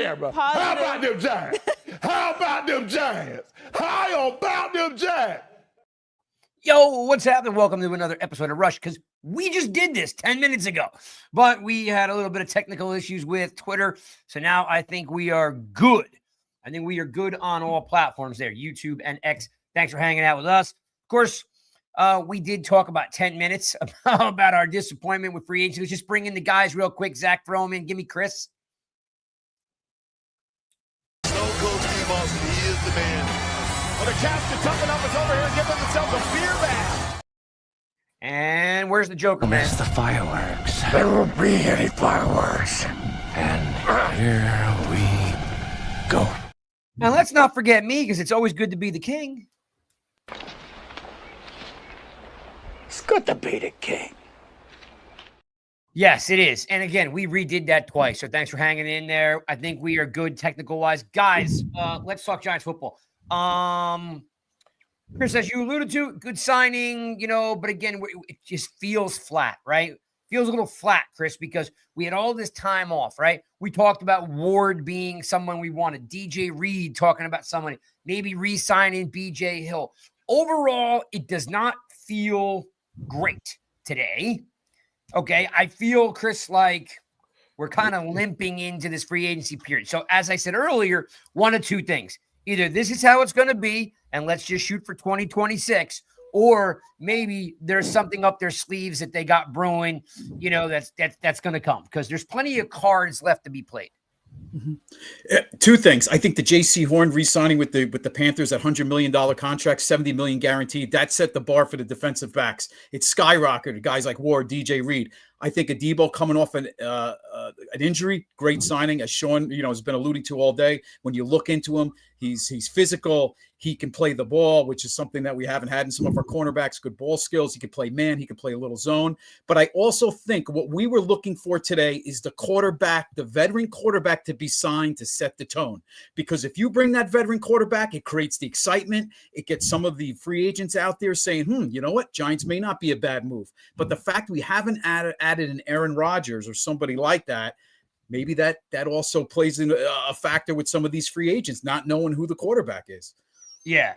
camera. How about them Giants? How about them Giants? How about them Giants? Yo, what's happening? Welcome to another episode of Rush, because we just did this 10 minutes ago, but we had a little bit of technical issues with Twitter, so now I think we are good. I think we are good on all platforms there, YouTube and X. Thanks for hanging out with us. Of course, we did talk about 10 minutes about our disappointment with free agency. Let's just bring in the guys real quick. Zach, throw him in. Give me Chris. So Coach Steve Austin, he is the man. Well, the captain toughen up is over here and giving themselves a beer bath. And where's the Joker, man? Miss the fireworks. There won't be any fireworks. And here we go. Now, let's not forget me, because it's always good to be the king. It's good to be the king. Yes, it is. And again, we redid that twice. So thanks for hanging in there. I think we are good technical-wise. Guys, let's talk Giants football. Chris, as you alluded to, good signing, but again, it just feels flat, right? Feels a little flat, Chris, because we had all this time off, right? We talked about Ward being someone we wanted. DJ Reed talking about someone, maybe re-signing BJ Hill. Overall, it does not feel great today. Okay, I feel, Chris, like we're kind of limping into this free agency period. So as I said earlier, one of two things. Either this is how it's going to be, and let's just shoot for 2026, or maybe there's something up their sleeves that they got brewing, that's going to come, because there's plenty of cards left to be played. Mm-hmm. Two things. I think the J.C. Horn re-signing with the Panthers, that $100 million contract, $70 million guaranteed, that set the bar for the defensive backs. It skyrocketed guys like Ward, DJ Reed. I think Adebo coming off an injury, great signing, as Sean has been alluding to all day. When you look into him, he's physical. He can play the ball, which is something that we haven't had in some of our cornerbacks. Good ball skills. He can play man. He can play a little zone. But I also think what we were looking for today is the quarterback, the veteran quarterback, to be signed to set the tone. Because if you bring that veteran quarterback, it creates the excitement. It gets some of the free agents out there saying, you know what? Giants may not be a bad move. But the fact we haven't added an Aaron Rodgers or somebody like that, maybe that also plays in a factor with some of these free agents, not knowing who the quarterback is. Yeah.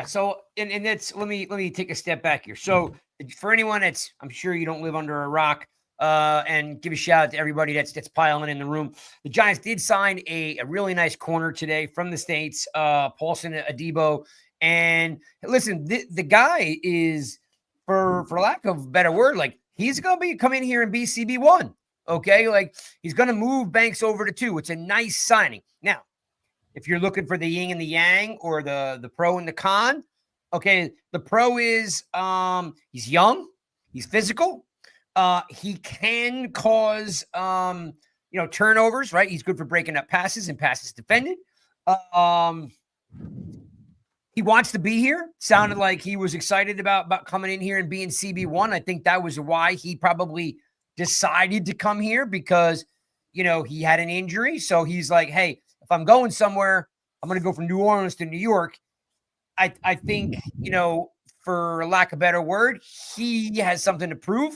So, and that's, let me take a step back here. So for anyone I'm sure you don't live under a rock, and give a shout out to everybody that's piling in the room. The Giants did sign a really nice corner today from the States, Paulson Adebo. And listen, the guy is, for lack of a better word, like he's going to come in here and be CB1. Okay. Like he's going to move Banks over to 2. It's a nice signing. Now, if you're looking for the yin and the yang, or the pro and the con, okay, the pro is he's young, he's physical, he can cause turnovers, right? He's good for breaking up passes and passes defended. He wants to be here. Sounded like he was excited about coming in here and being CB1. I think that was why he probably decided to come here, because he had an injury. So he's like, hey, if I'm going somewhere, I'm going to go from New Orleans to New York. I think, for lack of a better word, he has something to prove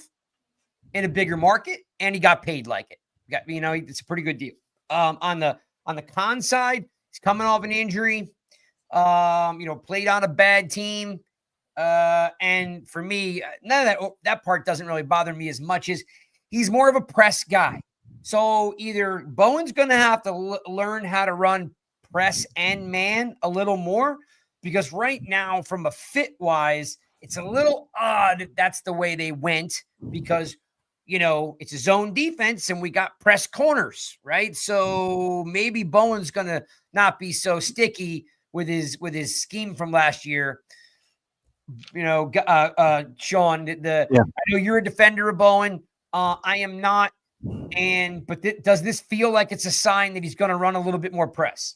in a bigger market, and he got paid like it. It's a pretty good deal. On the con side, he's coming off an injury, played on a bad team. And for me, none of that part doesn't really bother me as much as he's more of a press guy. So either Bowen's going to have to learn how to run press and man a little more, because right now, from a fit wise, it's a little odd if that's the way they went, because, it's a zone defense and we got press corners, right? So maybe Bowen's going to not be so sticky with his scheme from last year. Sean, I know you're a defender of Bowen. I am not. But does this feel like it's a sign that he's going to run a little bit more press?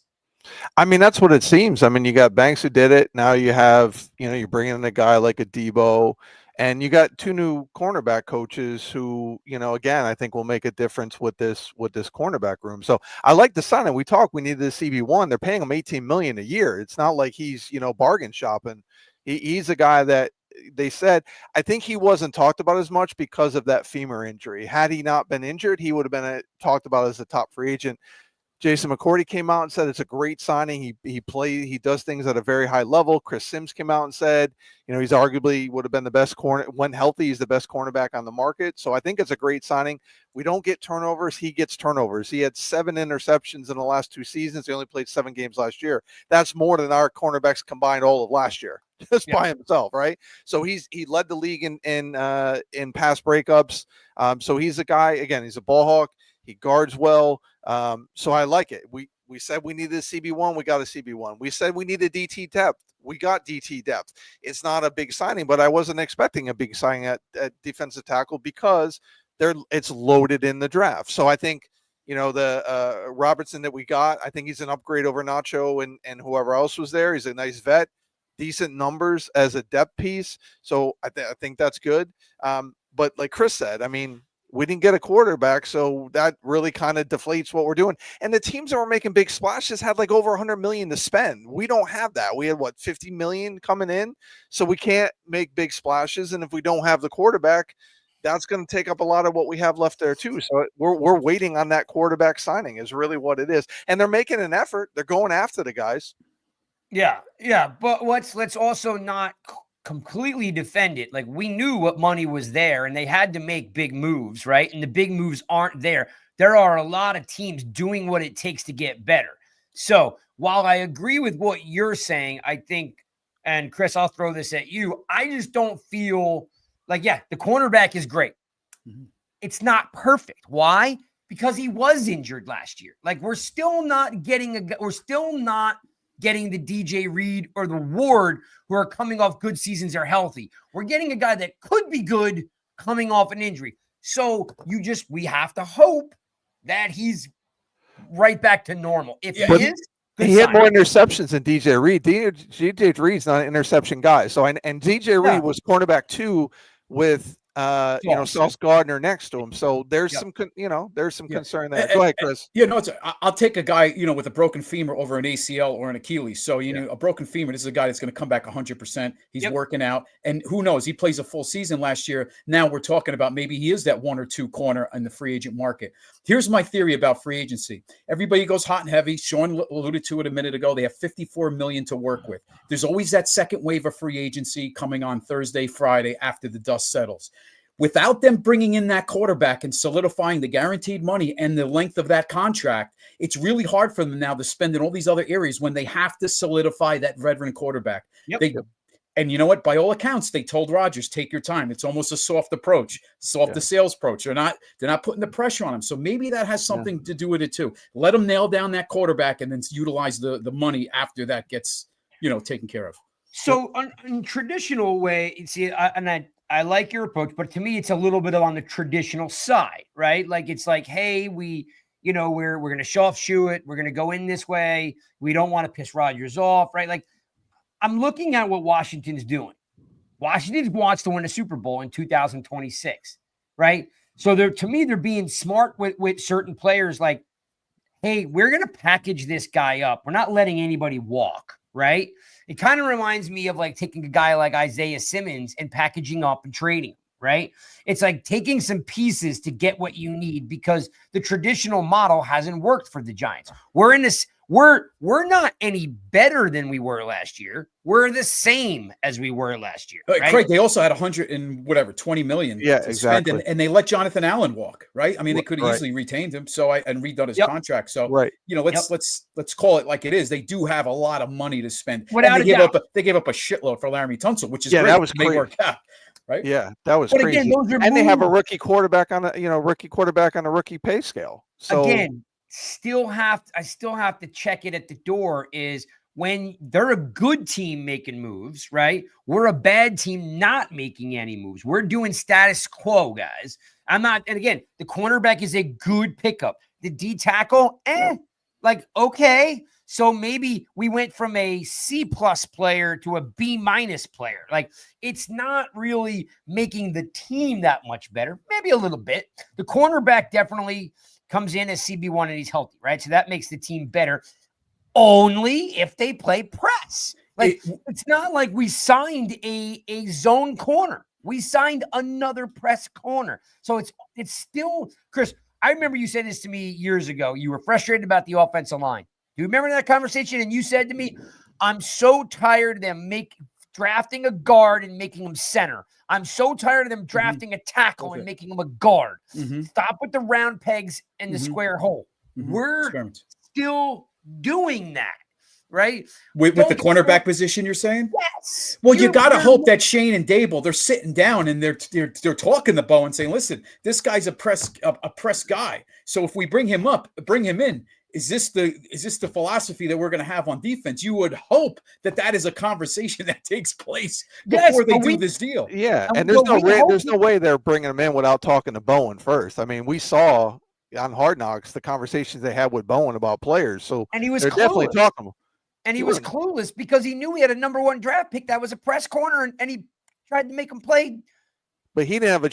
I mean, that's what it seems. I mean, you got Banks who did it. Now you have, you're bringing in a guy like a Debo, and you got 2 new cornerback coaches who, again, I think will make a difference with this cornerback room. So I like the signing. We needed the CB1. They're paying him $18 million a year. It's not like he's, bargain shopping. He's a guy that they said, I think he wasn't talked about as much because of that femur injury. Had he not been injured, he would have been talked about as a top free agent. Jason McCourty came out and said it's a great signing. He does things at a very high level. Chris Sims came out and said, he's arguably would have been the best corner when healthy. He's the best cornerback on the market. So I think it's a great signing. We don't get turnovers. He gets turnovers. He had 7 interceptions in the last 2 seasons. He only played 7 games last year. That's more than our cornerbacks combined all of last year, just by himself, right? So he led the league in pass breakups. So he's a guy, again, he's a ball hawk. He guards well. So I like it. We said we needed a CB1. We got a CB1. We said we needed DT depth. We got DT depth. It's not a big signing, but I wasn't expecting a big signing at defensive tackle because it's loaded in the draft. So I think, the Robertson that we got, I think he's an upgrade over Nacho and whoever else was there. He's a nice vet, decent numbers as a depth piece. So I think that's good. But like Chris said, I mean, we didn't get a quarterback, so that really kind of deflates what we're doing. And the teams that were making big splashes had like over 100 million to spend. We don't have that. We had 50 million coming in, so we can't make big splashes. And if we don't have the quarterback, that's going to take up a lot of what we have left there too. So we're waiting on that quarterback signing is really what it is. And they're making an effort. They're going after the guys. Yeah. But let's also not completely defend it. Like, we knew what money was there and they had to make big moves, right? And the big moves aren't there. There are a lot of teams doing what it takes to get better. So while I agree with what you're saying, I think, and Chris, I'll throw this at you, I just don't feel like, the cornerback is great. Mm-hmm. It's not perfect. Why? Because he was injured last year. Like, we're still not getting the DJ Reed or the Ward who are coming off good seasons are healthy. We're getting a guy that could be good coming off an injury. So we have to hope that he's right back to normal. If he is, he had more interceptions than DJ Reed. DJ Reed's not an interception guy. So, and DJ Reed was cornerback 2 with Sauce Gardner next to him. So there's some concern there. Go ahead, Chris. I'll take a guy, with a broken femur over an ACL or an Achilles. So, a broken femur, this is a guy that's going to come back 100%. He's working out. And who knows? He plays a full season last year. Now we're talking about maybe he is that 1 or 2 corner in the free agent market. Here's my theory about free agency. Everybody goes hot and heavy. Sean alluded to it a minute ago. They have $54 million to work with. There's always that second wave of free agency coming on Thursday, Friday after the dust settles. Without them bringing in that quarterback and solidifying the guaranteed money and the length of that contract, it's really hard for them now to spend in all these other areas when they have to solidify that veteran quarterback. And you know what? By all accounts, they told Rodgers, take your time. It's almost a soft approach, the sales approach. They're not putting the pressure on him. So maybe that has something to do with it too. Let them nail down that quarterback and then utilize the money after that gets, taken care of. So in traditional way, I like your approach, but to me, it's a little bit on the traditional side, right? Like, it's like, hey, we're going to shoe it. We're going to go in this way. We don't want to piss Rodgers off, right? Like, I'm looking at what Washington's doing. Washington wants to win a Super Bowl in 2026, right? So to me, they're being smart with certain players. Like, hey, we're going to package this guy up. We're not letting anybody walk, right? It kind of reminds me of like taking a guy like Isaiah Simmons and packaging up and trading, right? It's like taking some pieces to get what you need because the traditional model hasn't worked for the Giants. We're in this. We're not any better than we were last year. We're the same as we were last year. Right? Craig, they also had 20 million. Yeah, exactly. Spend, and they let Jonathan Allen walk, right? I mean, they could have easily retained him. And redone his contract. So, let's call it like it is. They do have a lot of money to spend. They gave up a shitload for Laramie Tunsil, which is great. That was great. They worked out. Right? Yeah, that was crazy. Again, they have a rookie quarterback on a rookie pay scale. So again, I still have to check it at the door is when they're a good team making moves, right? We're a bad team not making any moves. We're doing status quo, guys. And again, the cornerback is a good pickup. The D tackle, okay. So maybe we went from a C+ player to a B- player. Like, it's not really making the team that much better. Maybe a little bit. The cornerback definitely comes in as CB1 and he's healthy, right? So that makes the team better only if they play press. Like, it's not like we signed a zone corner. We signed another press corner. So it's still, Chris, I remember you said this to me years ago. You were frustrated about the offensive line. Do you remember that conversation? And you said to me, I'm so tired of them drafting a guard and making him center. I'm so tired of them drafting a tackle and making him a guard. Stop with the round pegs and the square hole. We're still doing that, right? With the cornerback position, you're saying? Yes. Well, you got to hope that Shane and Dable, they're sitting down and they're talking to Bowen saying, listen, this guy's a press guy. So if we bring him in, is this the philosophy that we're going to have on defense? You would hope that is a conversation that takes place before they do this deal. Yeah, and there's no way they're bringing him in without talking to Bowen first. I mean, we saw on Hard Knocks the conversations they had with Bowen about players. So and he was definitely talking. And he was clueless because he knew he had a number 1 draft pick that was a press corner, and he tried to make him play. But he didn't have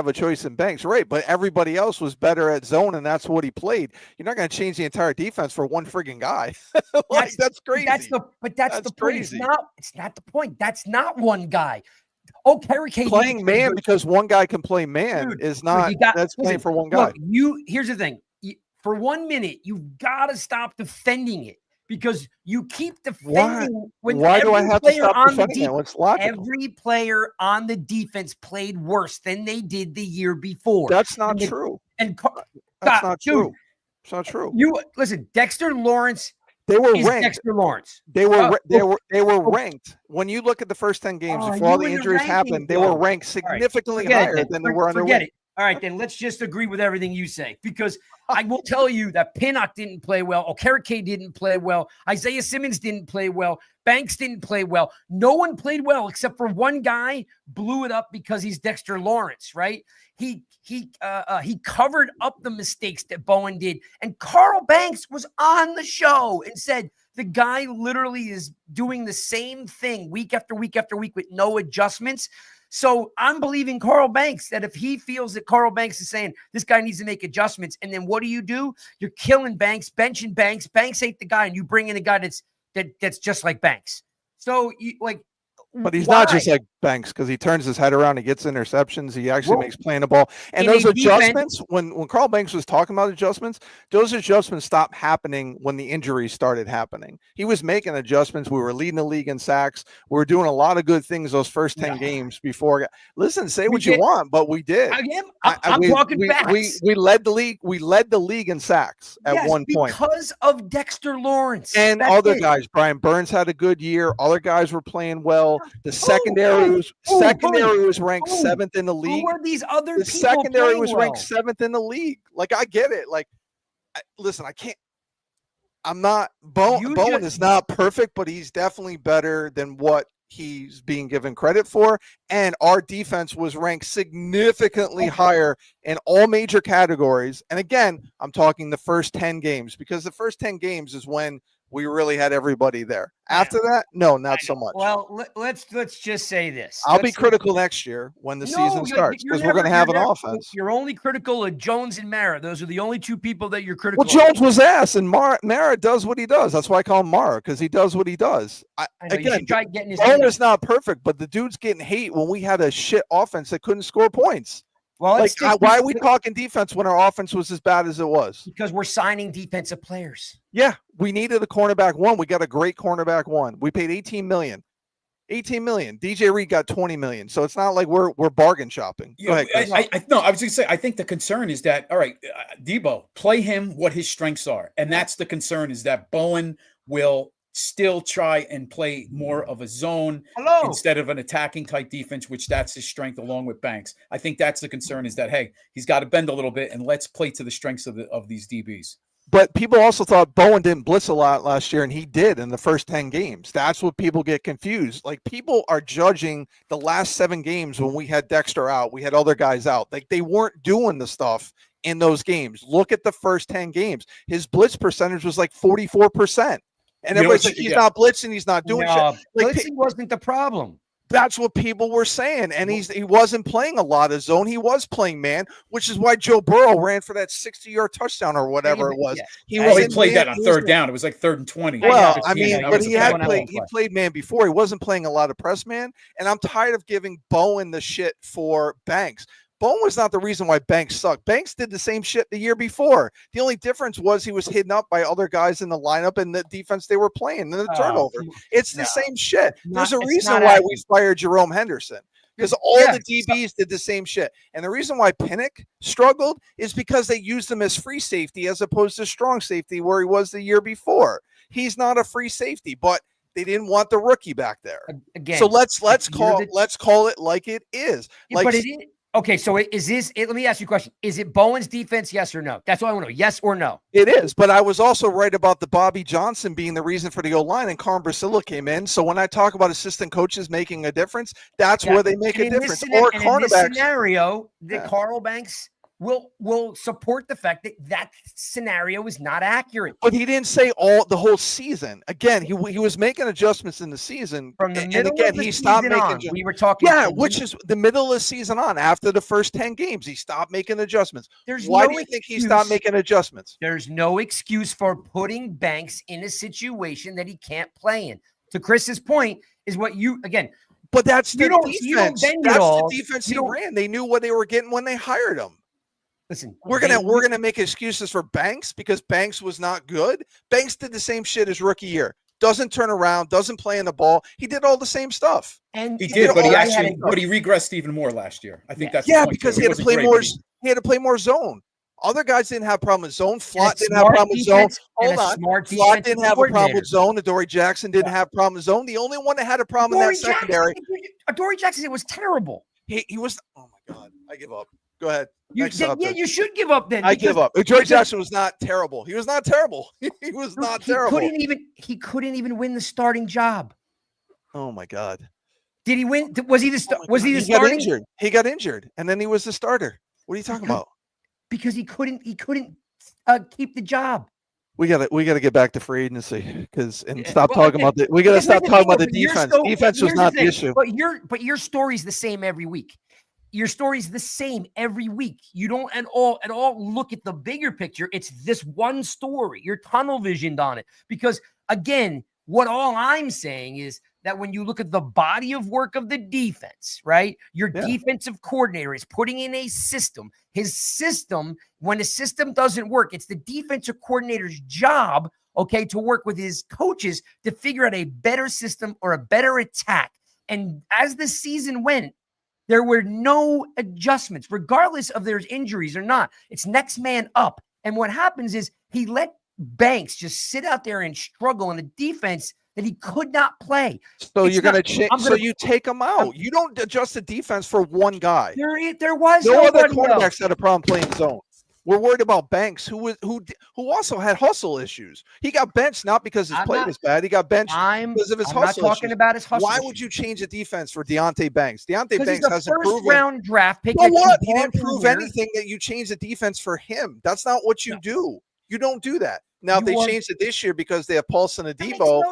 a choice in Banks, right? But everybody else was better at zone, and that's what he played. You're not going to change the entire defense for one friggin' guy. That's crazy. That's the crazy. point. It's not the point. That's not one guy. Oh, Kerry K playing man because one guy can play man is not. That's playing for one guy. Look, here's the thing. For 1 minute, you've got to stop defending it. Because you keep defending. Why do I have to stop defending it? What's logical? Every player on the defense played worse than they did the year before. That's not true. That's not true. It's not true. You listen, Dexter Lawrence. They were ranked. Dexter Lawrence. They were ranked. When you look at the first 10 games before all the injuries happened, they were ranked significantly higher than they were under. Forget it. All right, then let's just agree with everything you say, because I will tell you that Pinnock didn't play well. Okereke didn't play well. Isaiah Simmons didn't play well. Banks didn't play well. No one played well except for one guy blew it up because he's Dexter Lawrence, right? He covered up the mistakes that Bowen did. And Carl Banks was on the show and said the guy literally is doing the same thing week after week after week with no adjustments. So I'm believing Carl Banks that if he feels that Carl Banks is saying this guy needs to make adjustments, and then what do? You're killing Banks, benching Banks. Banks ain't the guy, and you bring in a guy that's just like Banks. So but he's not just like Banks because he turns his head around, he gets interceptions, he actually makes playing the ball. And those adjustments, when Carl Banks was talking about adjustments, those adjustments stopped happening when the injuries started happening. He was making adjustments. We were leading the league in sacks. We were doing a lot of good things those first 10 games before. Listen, say what you want, but we did. I'm talking facts. We led the league. We led the league in sacks at one point because of Dexter Lawrence and other guys. Brian Burns had a good year. Other guys were playing well. The secondary was ranked 7th in the league. Who are these other the people secondary was well? ranked 7th in the league. Like, I get it. Like, listen, I can't. I'm not. Bowen is not perfect, but he's definitely better than what he's being given credit for. And our defense was ranked significantly higher in all major categories. And again, I'm talking the first 10 games because the first 10 games is when we really had everybody there. After that, no, not so much. Well, let's just say this. I'll be critical next year when the season starts because we're going to have an offense. You're only critical of Jones and Mara. Those are the only two people that you're critical of. Well, Jones was ass, and Mara does what he does. That's why I call him Mara, because he does what he does. Again, Bowen is not perfect, but the dude's getting hate when we had a shit offense that couldn't score points. Well, why are we talking defense when our offense was as bad as it was? Because we're signing defensive players. Yeah, we needed a cornerback one. We got a great cornerback one. We paid $18 million. DJ Reed got $20 million. So it's not like we're bargain shopping. Go ahead, I was going to say, I think the concern is that, all right, Debo, play him what his strengths are. And that's the concern, is that Bowen will still try and play more of a zone instead of an attacking type defense, which that's his strength along with Banks. I think that's the concern, is that, hey, he's got to bend a little bit and let's play to the strengths of these DBs. But people also thought Bowen didn't blitz a lot last year, and he did in the first 10 games. That's what people get confused. Like, people are judging the last 7 games when we had Dexter out, we had other guys out. Like, they weren't doing the stuff in those games. Look at the first 10 games. His blitz percentage was like 44%. And everybody's like, he's not blitzing, he's not doing shit. Like, blitzing wasn't the problem. That's what people were saying. And he wasn't playing a lot of zone. He was playing man, which is why Joe Burrow ran for that 60-yard touchdown or whatever it was. Yeah. He played that on third down. It was like 3rd and 20. Well, I mean, but he played man before. He wasn't playing a lot of press man. And I'm tired of giving Bowen the shit for Banks. Bowen was not the reason why Banks sucked. Banks did the same shit the year before. The only difference was he was hidden up by other guys in the lineup and the defense they were playing and the turnover. It's the same shit. There's a reason why we fired Jerome Henderson. Because all the DBs did the same shit. And the reason why Pinnock struggled is because they used him as free safety as opposed to strong safety where he was the year before. He's not a free safety, but they didn't want the rookie back there. Again, so let's call it like it is. Yeah, but it is. Okay, so is this let me ask you a question. Is it Bowen's defense, yes or no? That's all I want to know. Yes or no? It is, but I was also right about the Bobby Johnson being the reason for the O-line, and Carm Brasilla came in. So when I talk about assistant coaches making a difference, that's where they make a difference. Or cornerbacks. In this scenario, Carl Banks will support the fact that scenario is not accurate. But he didn't say the whole season. Again, he was making adjustments in the season. From the middle of the season on, we were talking. Yeah, which is the middle of the season on. After the first 10 games, he stopped making adjustments. Why do you think he stopped making adjustments? There's no excuse for putting Banks in a situation that he can't play in. To Chris's point, is what you again. But that's the defense. That's the defense he ran. They knew what they were getting when they hired him. Listen, we're gonna make excuses for Banks because Banks was not good. Banks did the same shit as rookie year. Doesn't turn around, doesn't play in the ball. He did all the same stuff. And he did, but he regressed even more last year. I think that's because he had to play more. He had to play more zone. Other guys didn't have problem with zone. Flott didn't have problem with zone. Hold on. Flott didn't have a problem with zone. Adoree Jackson didn't have problem with zone. The only one that had a problem in that secondary. Adoree Jackson, it was terrible. He was. Oh my God! I give up. Go ahead. You should give up then. I give up. Adoree Jackson was not terrible. He was not terrible. He was not terrible. He couldn't even win the starting job. Oh my God! Did he win? Was he the starting? He got injured, and then he was the starter. What are you talking about? Because he couldn't keep the job. We gotta get back to free agency stop talking about we gotta stop talking about the defense. Defense was not the issue. But your story's the same every week. Your story's the same every week. You don't at all look at the bigger picture. It's this one story. You're tunnel visioned on it. Because again, what all I'm saying is that when you look at the body of work of the defense, right? Your defensive coordinator is putting in a system. His system, when a system doesn't work, it's the defensive coordinator's job, okay, to work with his coaches to figure out a better system or a better attack. And as the season went, there were no adjustments, regardless of there's injuries or not. It's next man up. And what happens is he let Banks just sit out there and struggle in a defense that he could not play. So you're going to change. So you take him out. You don't adjust the defense for one guy. There was no other quarterbacks had a problem playing zone. We're worried about Banks, who also had hustle issues. He got benched not because his play was bad. He got benched because of his hustle. I'm not talking about his hustle. Why would you change the defense for Deontay Banks? Deontay Banks hasn't proven. First-round draft pick. But what? He didn't prove anything that you change the defense for him. That's not what you do. You don't do that. Now, if they changed it this year because they have Paulson and Debo,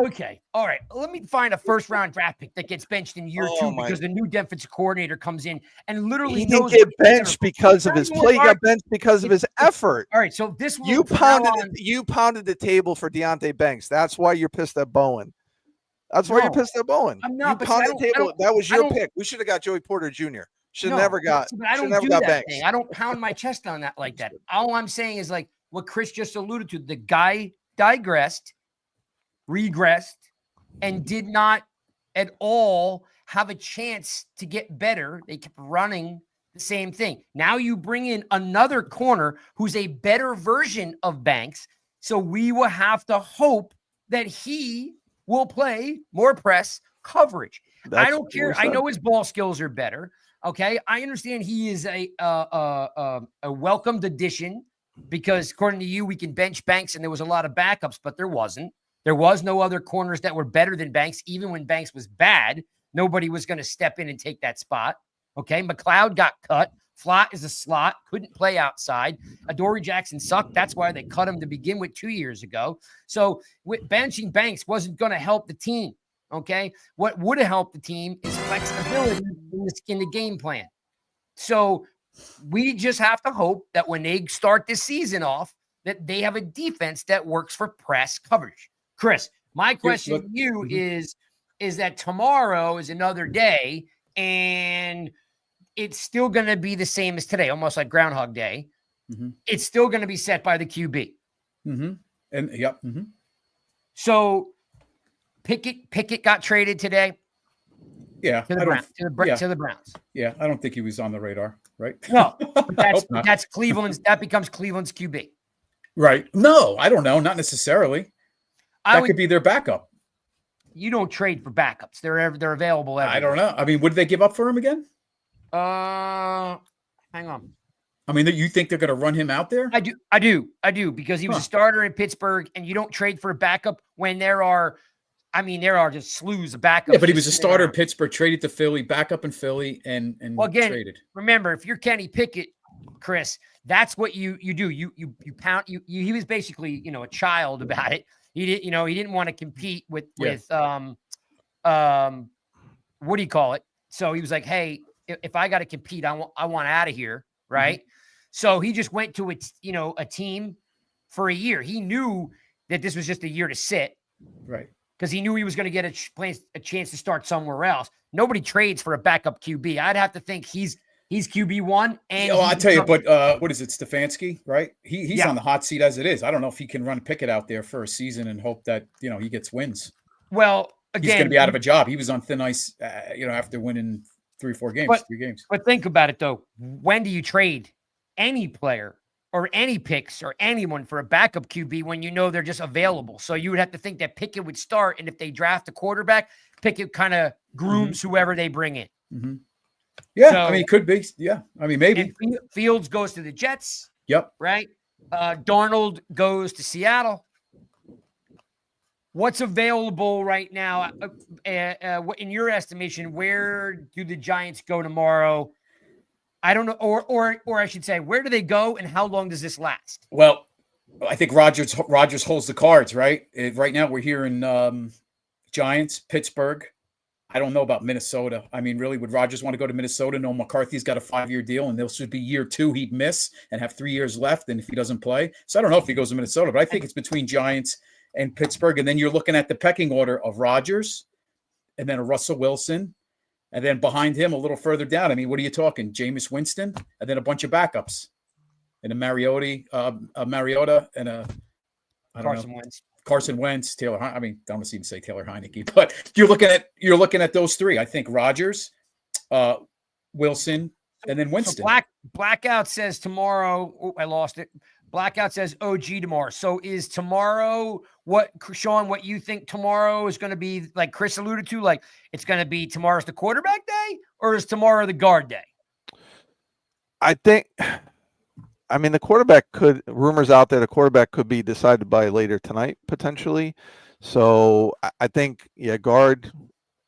okay. All right. Let me find a first-round draft pick that gets benched in year two because the new defensive coordinator comes in and literally he didn't get benched because of his play. He got benched because of his effort. All right. So this you pounded the table for Deontay Banks. That's why you're pissed at Bowen. That's why you're pissed at Bowen. I'm not. You pounded the table. That was your pick. We should have got Joey Porter Jr. Should have never got. I don't do that thing. I don't pound my chest on that like that. All I'm saying is like what Chris just alluded to. The guy regressed, and did not at all have a chance to get better. They kept running the same thing. Now you bring in another corner who's a better version of Banks. So we will have to hope that he will play more press coverage. I don't care. I know his ball skills are better. Okay. I understand he is a welcomed addition because according to you, we can bench Banks and there was a lot of backups, but there wasn't. There was no other corners that were better than Banks. Even when Banks was bad, nobody was going to step in and take that spot. Okay. McLeod got cut. Flott is a slot, couldn't play outside. Adoree Jackson sucked. That's why they cut him to begin with 2 years ago. So benching Banks wasn't going to help the team. Okay. What would have helped the team is flexibility in the game plan. So we just have to hope that when they start this season off, that they have a defense that works for press coverage. Chris, my question to you is that tomorrow is another day, and it's still going to be the same as today, almost like Groundhog Day. Mhm. It's still going to be set by the QB. Mm-hmm. And yep. Mm-hmm. So Pickett got traded today Yeah. to the Browns. Yeah. I don't think he was on the radar, right? No, but I hope not. that's Cleveland's. That becomes Cleveland's QB. Right. No, I don't know. Not necessarily. That could be their backup. You don't trade for backups. They're available everywhere. I don't know. I mean, what did they give up for him again? Hang on. I mean, you think they're going to run him out there? I do, because he was a starter in Pittsburgh, and you don't trade for a backup when there are just slews of backups. Yeah, but he was a starter in Pittsburgh, traded to Philly, back up in Philly, and traded. Remember, if you're Kenny Pickett, Chris, that's what you do. You pound. He was basically a child about it. He didn't want to compete with what do you call it? So he was like, hey, if I got to compete, I want out of here, right? Mm-hmm. So he just went to a team for a year. He knew that this was just a year to sit, right? Because he knew he was going to get a chance to start somewhere else. Nobody trades for a backup QB. I'd have to think he's QB1. And I'll tell you, but what is it, Stefanski, right? He's on the hot seat as it is. I don't know if he can run Pickett out there for a season and hope that he gets wins. Well, again, he's going to be out of a job. He was on thin ice, after winning 3 games. But think about it though. When do you trade any player or any picks or anyone for a backup QB when you know they're just available? So you would have to think that Pickett would start, and if they draft a quarterback, Pickett kind of grooms whoever they bring in. Mm-hmm. Yeah, so, I mean, it could be. Yeah, I mean, maybe. Fields goes to the Jets. Yep. Right? Darnold goes to Seattle. What's available right now? In your estimation, where do the Giants go tomorrow? I don't know, or I should say, where do they go, and how long does this last? Well, I think Rodgers holds the cards, right? Right now, we're hearing Giants, Pittsburgh. I don't know about Minnesota. I mean, really, would Rodgers want to go to Minnesota? No, McCarthy's got a 5-year deal, and this should be year 2 he'd miss and have 3 years left, and if he doesn't play. So I don't know if he goes to Minnesota, but I think it's between Giants and Pittsburgh. And then you're looking at the pecking order of Rodgers, and then a Russell Wilson, and then behind him, a little further down. I mean, what are you talking? Jameis Winston, and then a bunch of backups, and a Mariota, and a Carson Wentz, Taylor. I mean, I don't want to even say Taylor Heineke, but you're looking at those 3. I think Rodgers, Wilson, and then Winston. So Blackout says tomorrow. Oh, I lost it. Blackout says OG tomorrow. So is tomorrow Sean, what you think tomorrow is going to be, like Chris alluded to, like it's going to be tomorrow's the quarterback day, or is tomorrow the guard day? The quarterback rumors out there, the quarterback could be decided by later tonight, potentially. So I think, guard,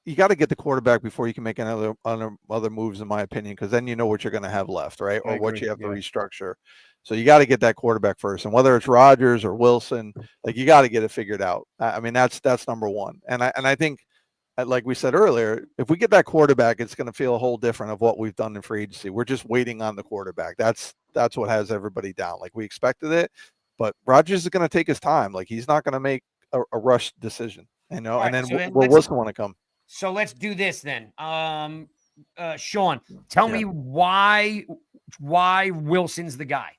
you got to get the quarterback before you can make other moves, in my opinion, because then you know what you're going to have left, right? Or what you have to restructure. So you got to get that quarterback first. And whether it's Rodgers or Wilson, like you got to get it figured out. I mean, that's number one. And I think, like we said earlier, if we get that quarterback, it's going to feel a whole different of what we've done in free agency. We're just waiting on the quarterback. That's what has everybody down. Like we expected it, but Rodgers is going to take his time. Like he's not going to make a rushed decision, and then Wilson want to come. So let's do this then. Sean, tell me why Wilson's the guy.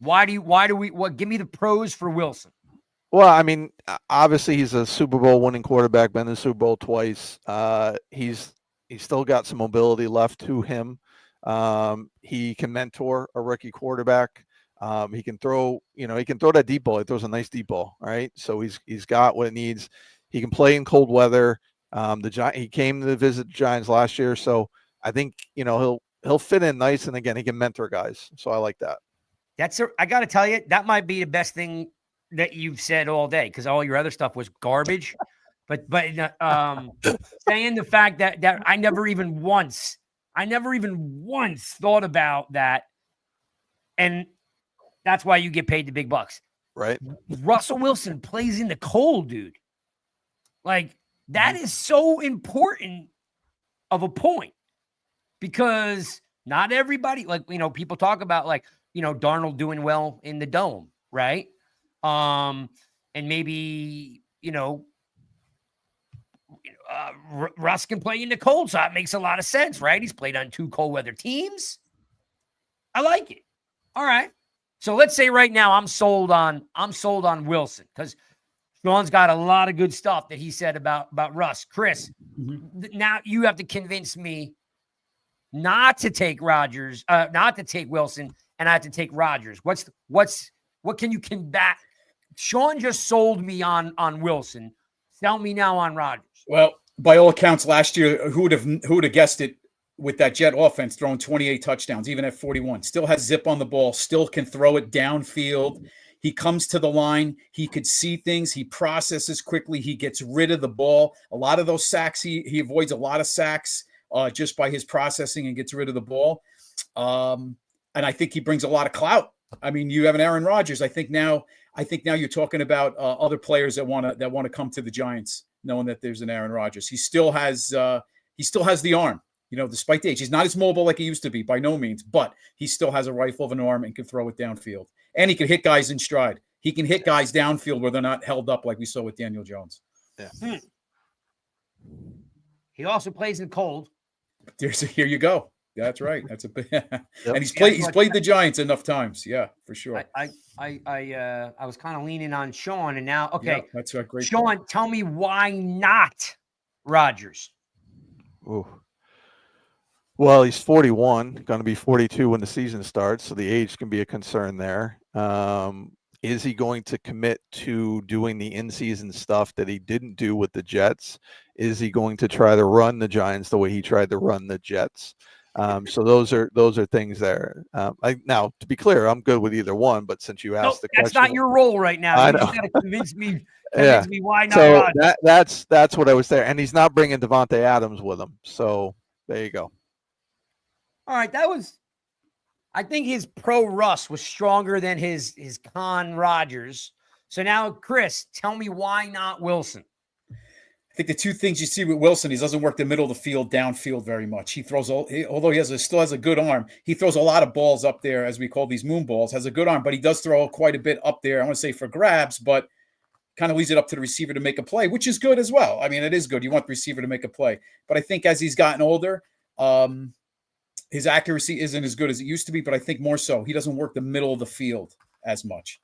Why do we give me the pros for Wilson? Well, I mean, obviously he's a Super Bowl winning quarterback, been in the Super Bowl twice. He's still got some mobility left to him. He can mentor a rookie quarterback. He can throw, he can throw that deep ball. He throws a nice deep ball, right? So he's got what it needs. He can play in cold weather. He came to visit the Giants last year, so I think he'll fit in nice. And again, he can mentor guys. So I like that. I got to tell you, that might be the best thing that you've said all day, because all your other stuff was garbage. but saying the fact that I never even once thought about that, and that's why you get paid the big bucks. Right. Russell Wilson plays in the cold, dude. Like that is so important of a point, because not everybody, like, people talk about like, Darnold doing well in the dome, right? And maybe, Russ can play in the cold, so it makes a lot of sense, right? He's played on 2 cold weather teams. I like it. All right. So let's say right now I'm sold on Wilson because Sean's got a lot of good stuff that he said about Russ. Chris, now you have to convince me not to take Rodgers, not to take Wilson, and I have to take Rodgers. What can you combat? Sean just sold me on Wilson. Sell me now on Rodgers. Well, by all accounts, last year, who would have guessed it with that Jet offense throwing 28 touchdowns, even at 41, still has zip on the ball, still can throw it downfield. He comes to the line. He could see things. He processes quickly. He gets rid of the ball. A lot of those sacks, he avoids a lot of sacks just by his processing and gets rid of the ball. And I think he brings a lot of clout. I mean, you have an Aaron Rodgers. I think now you're talking about other players that want to come to the Giants, knowing that there's an Aaron Rodgers. He still has the arm. You know, despite the age, he's not as mobile like he used to be by no means, but he still has a rifle of an arm and can throw it downfield. And he can hit guys in stride. He can hit guys downfield where they're not held up like we saw with Daniel Jones. Yeah. He also plays in cold. Here you go. That's right. That's and he's played the Giants enough times. Yeah, for sure. I was kind of leaning on Sean, and now Yeah, that's a great Sean, point. tell me why not Rodgers? Ooh. Well, he's 41, going to be 42 when the season starts, so the age can be a concern there. Is he going to commit to doing the in-season stuff that he didn't do with the Jets? Is he going to try to run the Giants the way he tried to run the Jets? So those are things there. Now, to be clear, I'm good with either one, but since you asked the question, that's not your role right now. I You know. just got to convince me why not so Rodgers. that's what I was there, and he's not bringing Devontae Adams with him. So there you go. All right, I think his pro Russ was stronger than his con Rodgers. So now, Chris, tell me why not Wilson? I think the two things you see with Wilson, he doesn't work the middle of the field, downfield very much. He throws, although he still has a good arm, he throws a lot of balls up there, as we call these moon balls, has a good arm, but he does throw quite a bit up there. I want to say for grabs, but kind of leaves it up to the receiver to make a play, which is good as well. I mean, it is good. You want the receiver to make a play. But I think as he's gotten older, his accuracy isn't as good as it used to be, but I think more so. He doesn't work the middle of the field as much.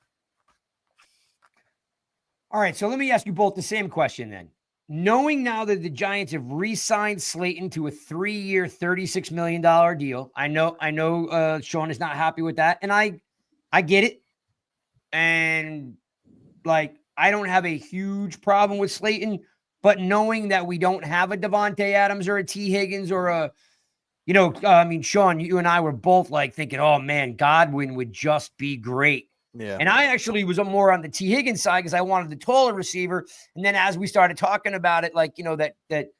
All right, so let me ask you both the same question then. Knowing now that the Giants have re-signed Slayton to a 3-year, $36 million deal, I know Sean is not happy with that, and I get it. And I don't have a huge problem with Slayton, but knowing that we don't have a Devontae Adams or a T. Higgins or a Sean, you and I were both thinking, oh man, Godwin would just be great. Yeah. And I actually was more on the T. Higgins side because I wanted the taller receiver. And then as we started talking about it, that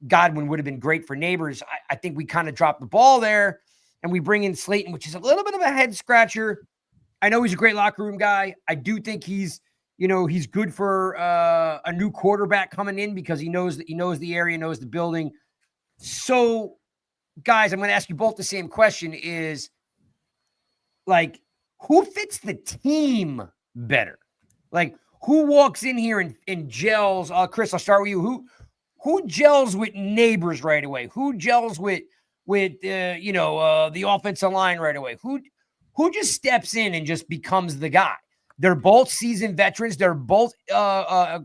Godwin would have been great for Neighbors, I think we kind of dropped the ball there, and we bring in Slayton, which is a little bit of a head scratcher. I know he's a great locker room guy. I do think he's good for a new quarterback coming in because he knows the area, knows the building. So, guys, I'm going to ask you both the same question is, who fits the team better? Who walks in here and gels? Chris, I'll start with you. Who gels with Neighbors right away? Who gels with the offensive line right away? Who just steps in and just becomes the guy? They're both seasoned veterans. They're both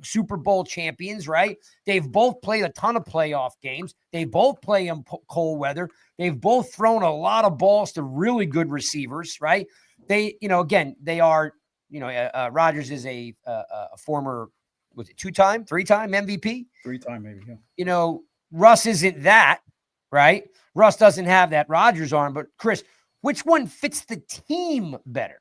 Super Bowl champions, right? They've both played a ton of playoff games. They both play in cold weather. They've both thrown a lot of balls to really good receivers, right? They, they are, Rodgers is a former, was it 2-time, 3-time MVP? 3-time maybe, yeah. Russ isn't that, right? Russ doesn't have that Rodgers arm, but Chris, which one fits the team better?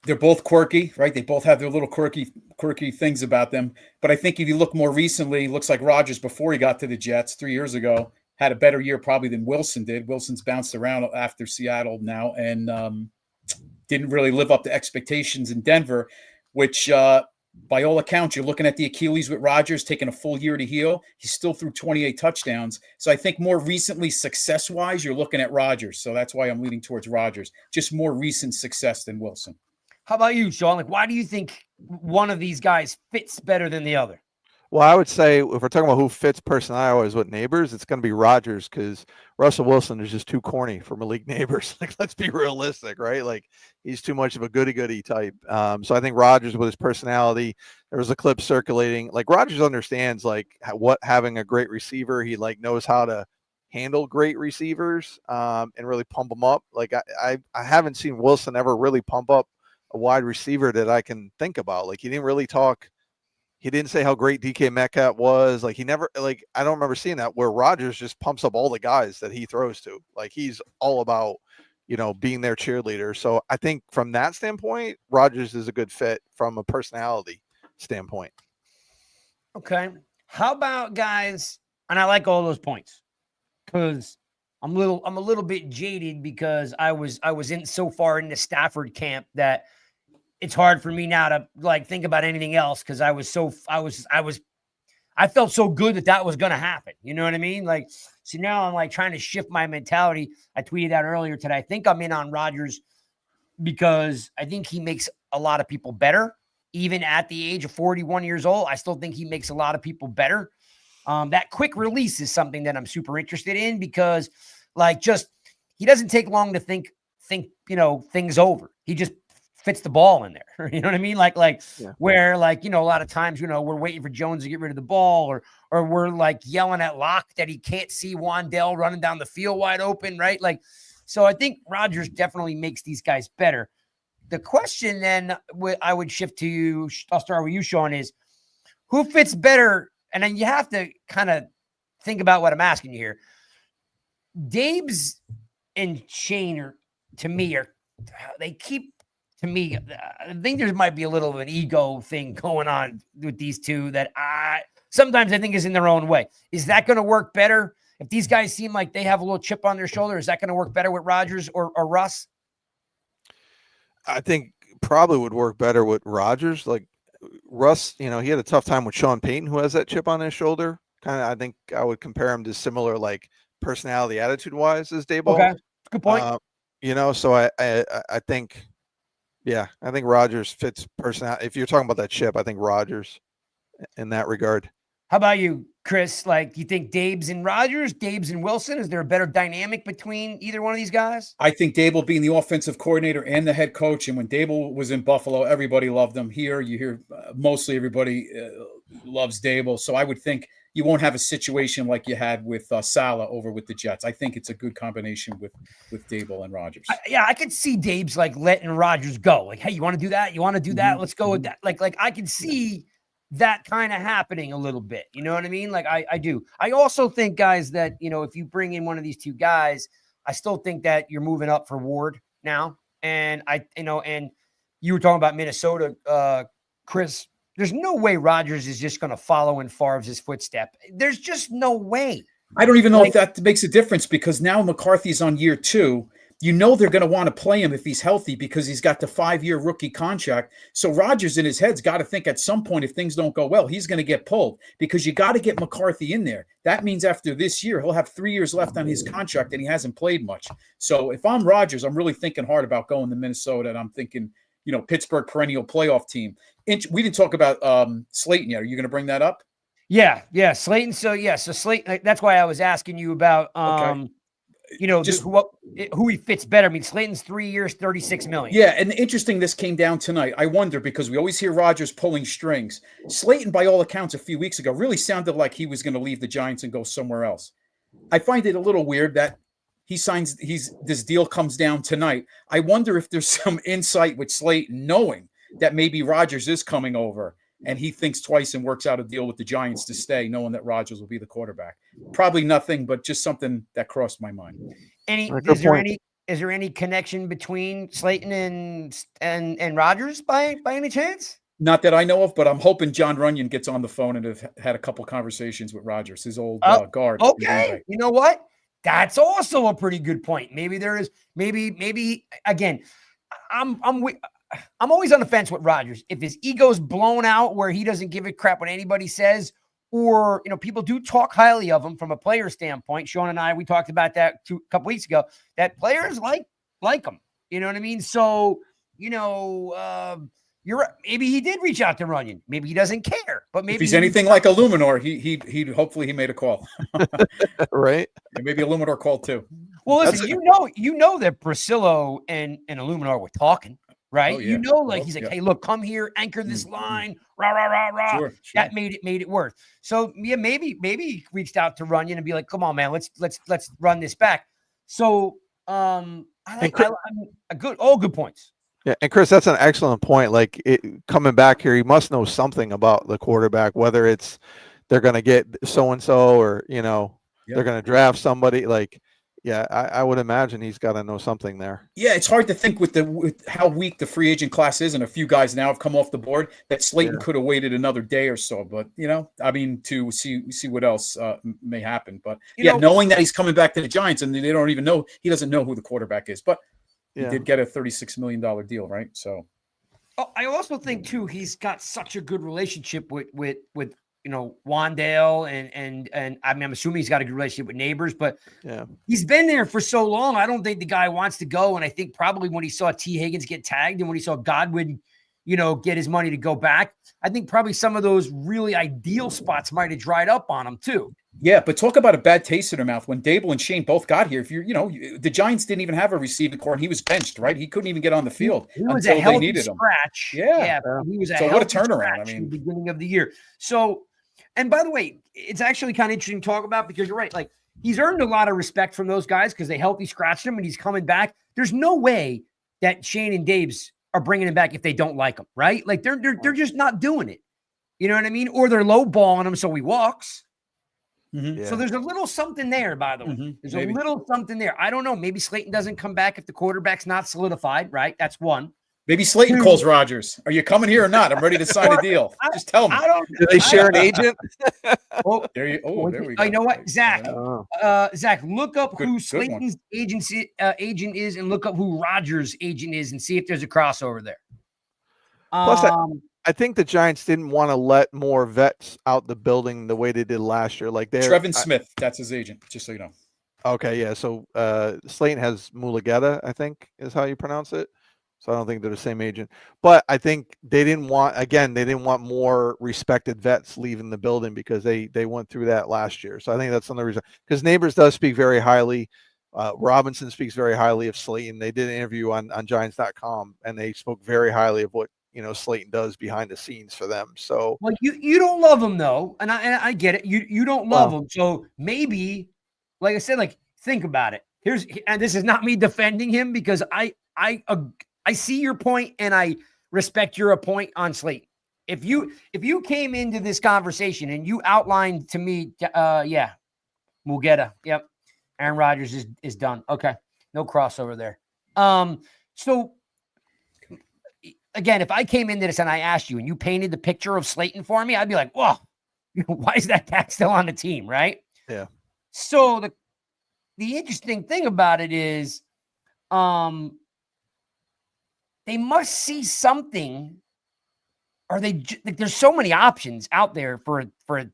They're both quirky, right? They both have their little quirky things about them. But I think if you look more recently, it looks like Rodgers, before he got to the Jets 3 years ago, had a better year probably than Wilson did. Wilson's bounced around after Seattle now and didn't really live up to expectations in Denver, which by all accounts, you're looking at the Achilles with Rodgers taking a full year to heal. He still threw 28 touchdowns. So I think more recently, success-wise, you're looking at Rodgers. So that's why I'm leaning towards Rodgers. Just more recent success than Wilson. How about you, Sean? Why do you think one of these guys fits better than the other? Well, I would say if we're talking about who fits personality-wise with Neighbors, it's going to be Rodgers because Russell Wilson is just too corny for Malik Neighbors. Like, let's be realistic, right? Like, he's too much of a goody-goody type. So I think Rodgers, with his personality, there was a clip circulating. Like, Rodgers understands like what having a great receiver. He like knows how to handle great receivers and really pump them up. Like, I haven't seen Wilson ever really pump up a wide receiver that I can think about. Like, he didn't really talk. He didn't say how great DK Metcalf was. Like, he never, like, I don't remember seeing that where Rodgers just pumps up all the guys that he throws to. Like, he's all about, being their cheerleader. So I think from that standpoint, Rodgers is a good fit from a personality standpoint. Okay. How about guys? And I like all those points because I'm a little bit jaded because I was in so far in the Stafford camp that it's hard for me now to like think about anything else because I felt so good that was going to happen. You know what I mean? Like, so now I'm like trying to shift my mentality. I tweeted out earlier today. I think I'm in on Rodgers because I think he makes a lot of people better. Even at the age of 41 years old, I still think he makes a lot of people better. That quick release is something that I'm super interested in because like he doesn't take long to think, things over. He just fits the ball in there. You know what I mean? Where a lot of times, we're waiting for Jones to get rid of the ball or we're like yelling at Locke that he can't see Wandell running down the field wide open. Right. So I think Rodgers definitely makes these guys better. The question then I would shift to you. I'll start with you, Sean, is who fits better? And then you have to kind of think about what I'm asking you here. Dave's and Shane they keep, to me, I think there might be a little of an ego thing going on with these two that sometimes I think is in their own way. Is that going to work better? If these guys seem like they have a little chip on their shoulder, is that going to work better with Rodgers or Russ? I think probably would work better with Rodgers. Like Russ, he had a tough time with Sean Payton, who has that chip on his shoulder. Kind of, I think I would compare him to similar, like personality, attitude-wise, as Daboll. Okay, good point. So I think. Yeah, I think Rodgers fits personality. If you're talking about that chip, I think Rodgers in that regard. How about you, Chris? Like, you think Daboll's and Rodgers, Daboll's and Wilson? Is there a better dynamic between either one of these guys? I think Daboll being the offensive coordinator and the head coach, and when Daboll was in Buffalo, everybody loved him. Here, you hear mostly everybody loves Daboll. So I would think you won't have a situation like you had with Saleh over with the Jets. I think it's a good combination with Daboll and Rodgers. I could see Daboll's like letting Rodgers go. Like, hey, you want to do that? You want to do that? Let's go with that. Like I can see that kind of happening a little bit. You know what I mean? Like I do. I also think, guys, that, if you bring in one of these two guys, I still think that you're moving up for Ward now. And and you were talking about Minnesota, Chris. There's no way Rodgers is just going to follow in Favre's footstep. There's just no way. I don't even know if that makes a difference because now McCarthy's on year 2. They're going to want to play him if he's healthy because he's got the 5-year rookie contract. So Rodgers in his head's got to think at some point, if things don't go well, he's going to get pulled because you got to get McCarthy in there. That means after this year, he'll have 3 years left on his contract and he hasn't played much. So if I'm Rodgers, I'm really thinking hard about going to Minnesota, and I'm thinking, Pittsburgh perennial playoff team. We didn't talk about Slayton yet. Are you going to bring that up? Yeah. Slayton. So Slayton, that's why I was asking you about, Okay. who he fits better. I mean, Slayton's 3 years, $36 million. Yeah, and interesting this came down tonight. I wonder because we always hear Rodgers pulling strings. Slayton, by all accounts, a few weeks ago, really sounded like he was going to leave the Giants and go somewhere else. I find it a little weird that this deal comes down tonight. I wonder if there's some insight with Slayton knowing that maybe Rodgers is coming over and he thinks twice and works out a deal with the Giants to stay, knowing that Rodgers will be the quarterback. Probably nothing, but just something that crossed my mind. Is there any connection between Slayton and Rodgers by any chance? Not that I know of, but I'm hoping John Runyon gets on the phone and have had a couple conversations with Rodgers, his old guard. Okay, you know what? That's also a pretty good point. Maybe there is. Maybe again, I'm always on the fence with Rodgers. If his ego's blown out where he doesn't give a crap what anybody says, or people do talk highly of him from a player standpoint. Sean and we talked about that a couple weeks ago. That players like him. You know what I mean? So you're You're right. Maybe he did reach out to Runyon. Maybe he doesn't care. But maybe If he's anything like a Luminor, he hopefully he made a call. Right? And maybe a Luminor called too. Well, listen, you know that Priscillo and Illuminar were talking, right? Oh, yeah. You know, like he's like, Yeah. hey, look, come here, anchor this line, rah rah rah rah. Sure. That made it worth. So yeah, maybe he reached out to Runyon and be like, come on, man, let's run this back. So all good points. Yeah, and Chris, that's an excellent point. Like coming back here, he must know something about the quarterback, whether it's they're going to get so and so, or they're going to draft somebody. Like, yeah, I would imagine he's got to know something there. Yeah, it's hard to think with how weak the free agent class is, and a few guys now have come off the board, that Slayton could have waited another day or so. But I mean, to see what else may happen. But knowing that he's coming back to the Giants, and they don't even know, he doesn't know who the quarterback is, but. He did get a $36 million deal, right? So, I also think too he's got such a good relationship with Wandale and I mean I'm assuming he's got a good relationship with Neighbors, but he's been there for so long. I don't think the guy wants to go. And I think probably when he saw T. Higgins get tagged and when he saw Godwin, get his money to go back, I think probably some of those really ideal spots might have dried up on him too. Yeah, but talk about a bad taste in their mouth when Dable and Shane both got here. If the Giants didn't even have a receiving core, and he was benched, right? He couldn't even get on the field until they needed him. Yeah, he was so what a turnaround! I mean, at the beginning of the year. So, and by the way, it's actually kind of interesting to talk about because you're right. Like he's earned a lot of respect from those guys because they healthy scratched him and he's coming back. There's no way that Shane and Dave's are bringing him back if they don't like him, right? Like they're just not doing it. You know what I mean? Or they're lowballing him so he walks. Mm-hmm. So there's a little something there, by the way. Mm-hmm. There's a little something there. I don't know. Maybe Slayton doesn't come back if the quarterback's not solidified, right? That's one. Maybe Slayton calls Rodgers. Are you coming here or not? I'm ready to sign a deal. Just tell me. Do they share an agent? There we go. You know what, Zach? Zach, look up who Slayton's agent is, and look up who Rodgers' agent is, and see if there's a crossover there. Plus, I think the Giants didn't want to let more vets out the building the way they did last year. Like Trevin Smith, that's his agent, just so you know. Okay, yeah. So Slayton has Mulugeta, I think is how you pronounce it. So I don't think they're the same agent. But I think they didn't want more respected vets leaving the building because they went through that last year. So I think that's another reason. Because Neighbors does speak very highly. Robinson speaks very highly of Slayton. They did an interview on Giants.com, and they spoke very highly of what Slayton does behind the scenes for them. So well, you don't love him though, and I get it. You don't love him, so maybe, like I said, like think about it. And this is not me defending him because I see your point and I respect your point on Slayton. If you came into this conversation and you outlined to me, Mulugeta, yep, Aaron Rodgers is done. Okay, no crossover there. So. Again, if I came into this and I asked you and you painted the picture of Slayton for me, I'd be like, whoa, why is that cat still on the team, right? Yeah. So the interesting thing about it is they must see something, or there's so many options out there for a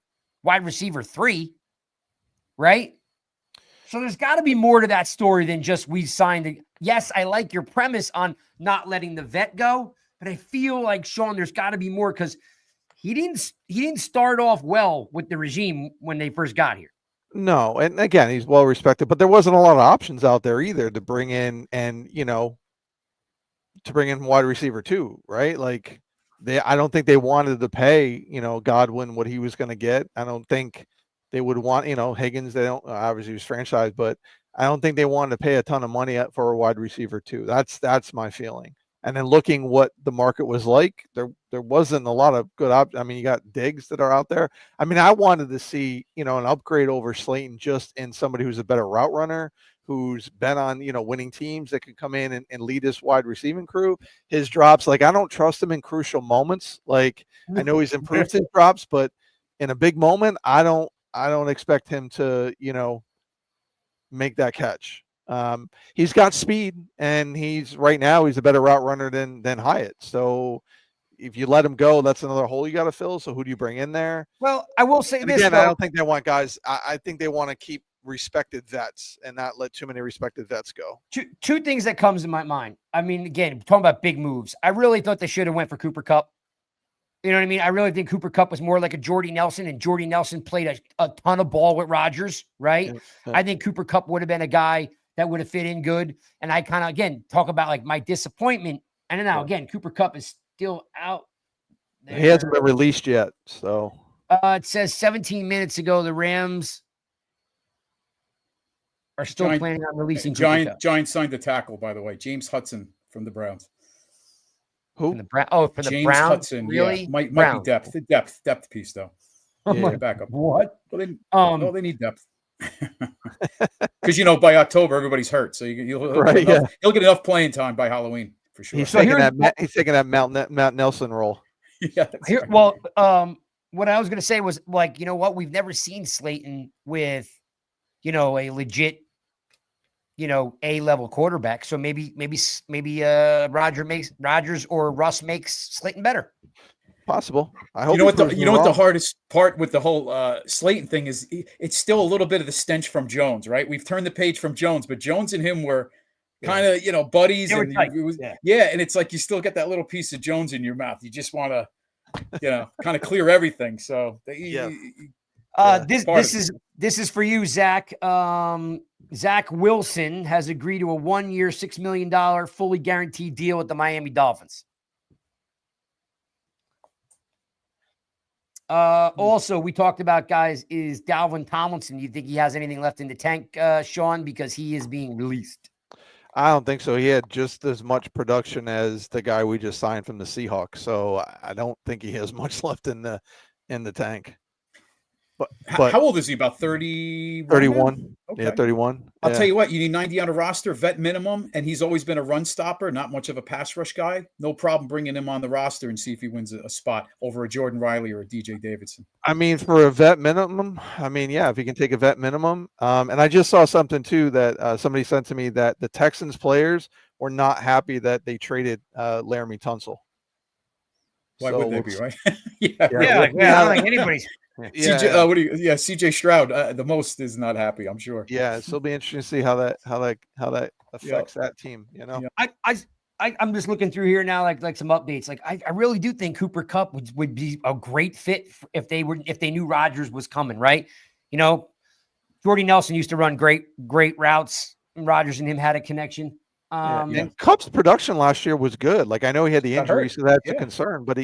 wide receiver 3, right? So there's got to be more to that story than just we signed. Yes, I like your premise on not letting the vet go, but I feel like, Sean, there's got to be more because he didn't start off well with the regime when they first got here. No, and again, he's well respected, but there wasn't a lot of options out there either to bring in wide receiver 2, right? Like I don't think they wanted to pay, Godwin what he was going to get. I don't think they would want, Higgins. They don't obviously he was franchised, but I don't think they wanted to pay a ton of money for a wide receiver 2. That's my feeling. And then looking what the market was like, there wasn't a lot of good options. I mean, you got Diggs that are out there. I mean, I wanted to see, an upgrade over Slayton just in somebody who's a better route runner, who's been on, winning teams that could come in and lead this wide receiving crew. His drops, like I don't trust him in crucial moments. Like I know he's improved his drops, but in a big moment, I don't expect him to, make that catch. He's got speed, and right now he's a better route runner than Hyatt. So if you let him go, that's another hole you got to fill. So who do you bring in there? Well, I will say this again, though. I don't think they want guys. I think they want to keep respected vets and not let too many respected vets go. Two things that comes to my mind. I mean, again, talking about big moves. I really thought they should have went for Cooper Kupp. You know what I mean? I really think Cooper Kupp was more like a Jordy Nelson, and Jordy Nelson played a ton of ball with Rodgers, right? Yeah. I think Cooper Kupp would have been a guy that would have fit in good. And I kind of, again, talk about like my disappointment. And then now, again, Cooper Kupp is still out there. He hasn't been released yet, so. It says 17 minutes ago, the Rams are still planning on releasing Cooper Kupp. Giants signed the tackle, by the way. James Hudson from the Browns. Who? From the James Browns? Hudson, Really? yeah. Might Browns. be depth piece, though. Yeah. Back up. What? Well, they need depth. Because, by October, everybody's hurt. So he'll get enough playing time by Halloween, for sure. He's taking that Mount Nelson role. Yeah. Here, well, what I was going to say was, like, you know what? We've never seen Slayton with, a legit, A-level quarterback. So maybe Rodgers or Russ makes Slayton better. Possible. I hope. What the hardest part with the whole Slayton thing is? It's still a little bit of the stench from Jones, right? We've turned the page from Jones, but Jones and him were kind of buddies, and and it's like you still get that little piece of Jones in your mouth. You just want to, kind of clear everything. So this is for you, Zach. Zach Wilson has agreed to a 1-year, $6 million fully guaranteed deal with the Miami Dolphins. Also, we talked about, guys, is Dalvin Tomlinson. Do you think he has anything left in the tank, Sean, because he is being released? I don't think so. He had just as much production as the guy we just signed from the Seahawks. So I don't think he has much left in the tank. But how old is he? About 30? 31. Okay. Yeah, 31. I'll tell you what, you need 90 on a roster, vet minimum, and he's always been a run stopper, not much of a pass rush guy. No problem bringing him on the roster and see if he wins a spot over a Jordan Riley or a DJ Davidson. I mean, for a vet minimum, if he can take a vet minimum. And I just saw something too that somebody sent to me that the Texans players were not happy that they traded Laramie Tunsil. Why would they be, right? I don't think anybody's. CJ Stroud, the most is not happy, I'm sure. Yeah, so it'll be interesting to see how that affects that team. I'm just looking through here now, like some updates. Like I really do think Cooper Kupp would be a great fit if they knew Rodgers was coming, right? Jordy Nelson used to run great routes, and Rodgers and him had a connection. And Kupp's production last year was good. Like, I know he had the injury, so that's a concern, but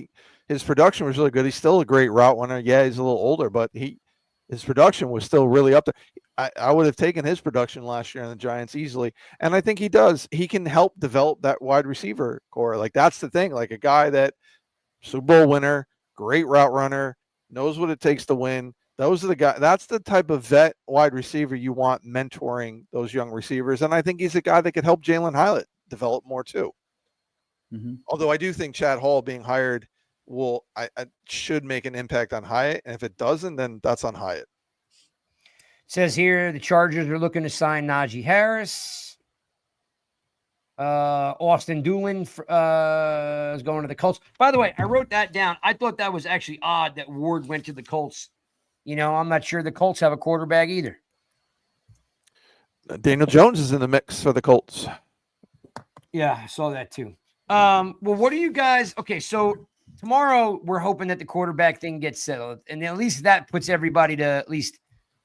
his production was really good. He's still a great route runner. Yeah, he's a little older, but his production was still really up there. I would have taken his production last year on the Giants easily. And I think he does. He can help develop that wide receiver core. Like, that's the thing. Like, a guy that Super Bowl winner, great route runner, knows what it takes to win. Those are the guys. That's the type of vet wide receiver you want mentoring those young receivers. And I think he's a guy that could help Jalen Hyatt develop more too. Mm-hmm. Although I do think Chad Hall being hired should make an impact on Hyatt. And if it doesn't, then that's on Hyatt. Says here, the Chargers are looking to sign Najee Harris. Austin Doolin is going to the Colts. By the way, I wrote that down. I thought that was actually odd that Ward went to the Colts. I'm not sure the Colts have a quarterback either. Daniel Jones is in the mix for the Colts. Yeah, I saw that too. Well, what are you guys? Okay, so tomorrow we're hoping that the quarterback thing gets settled, and at least that puts everybody to at least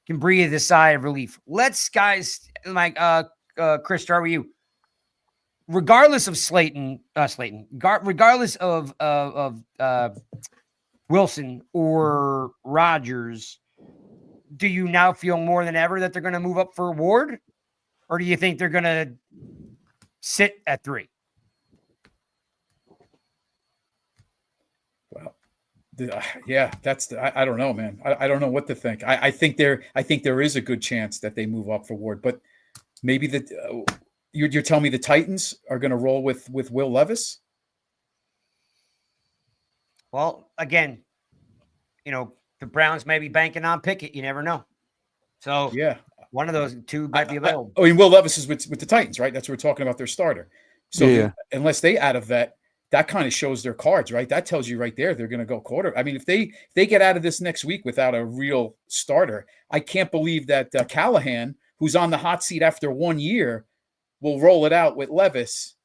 can breathe a sigh of relief. Let's, guys, like Chris, start with you. Regardless of regardless of Wilson or Rodgers, do you now feel more than ever that they're going to move up for Ward, or do you think they're going to sit at 3? Well, I don't know, man. I don't know what to think. I think there is a good chance that they move up for Ward, but maybe you're telling me the Titans are going to roll with Will Levis? Well, again, the Browns may be banking on Pickett. You never know. So one of those two might be available. Will Levis is with the Titans, right? That's what we're talking about, their starter. So unless they add a vet, that kind of shows their cards, right? That tells you right there they're going to go quarter. I mean, if they get out of this next week without a real starter, I can't believe that Callahan, who's on the hot seat after 1 year, will roll it out with Levis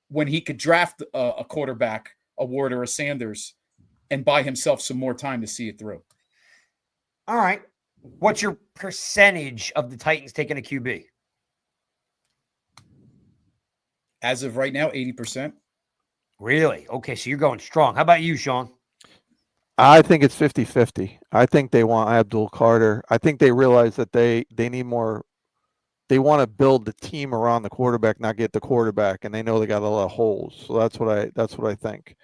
when he could draft a quarterback, a Ward or a Sanders, and buy himself some more time to see it through. All right. What's your percentage of the Titans taking a QB? As of right now, 80%. Really? Okay, so you're going strong. How about you, Sean? I think it's 50-50. I think they want Abdul Carter. I think they realize that they need more. They want to build the team around the quarterback, not get the quarterback, and they know they got a lot of holes. So that's what I think.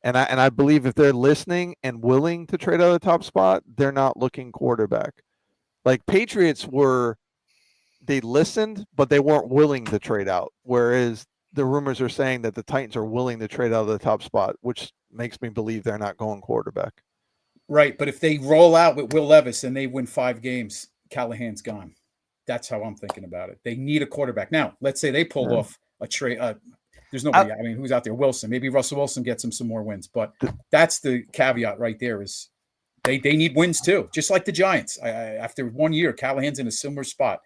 And I believe if they're listening and willing to trade out of the top spot, they're not looking quarterback. Like Patriots they listened, but they weren't willing to trade out. Whereas the rumors are saying that the Titans are willing to trade out of the top spot, which makes me believe they're not going quarterback. Right, but if they roll out with Will Levis and they win 5 games, Callahan's gone. That's how I'm thinking about it. They need a quarterback. Now, let's say they pulled off a trade. There's nobody. I mean, who's out there? Wilson. Maybe Russell Wilson gets him some more wins. But that's the caveat right there is they need wins too, just like the Giants. After 1 year, Callahan's in a similar spot.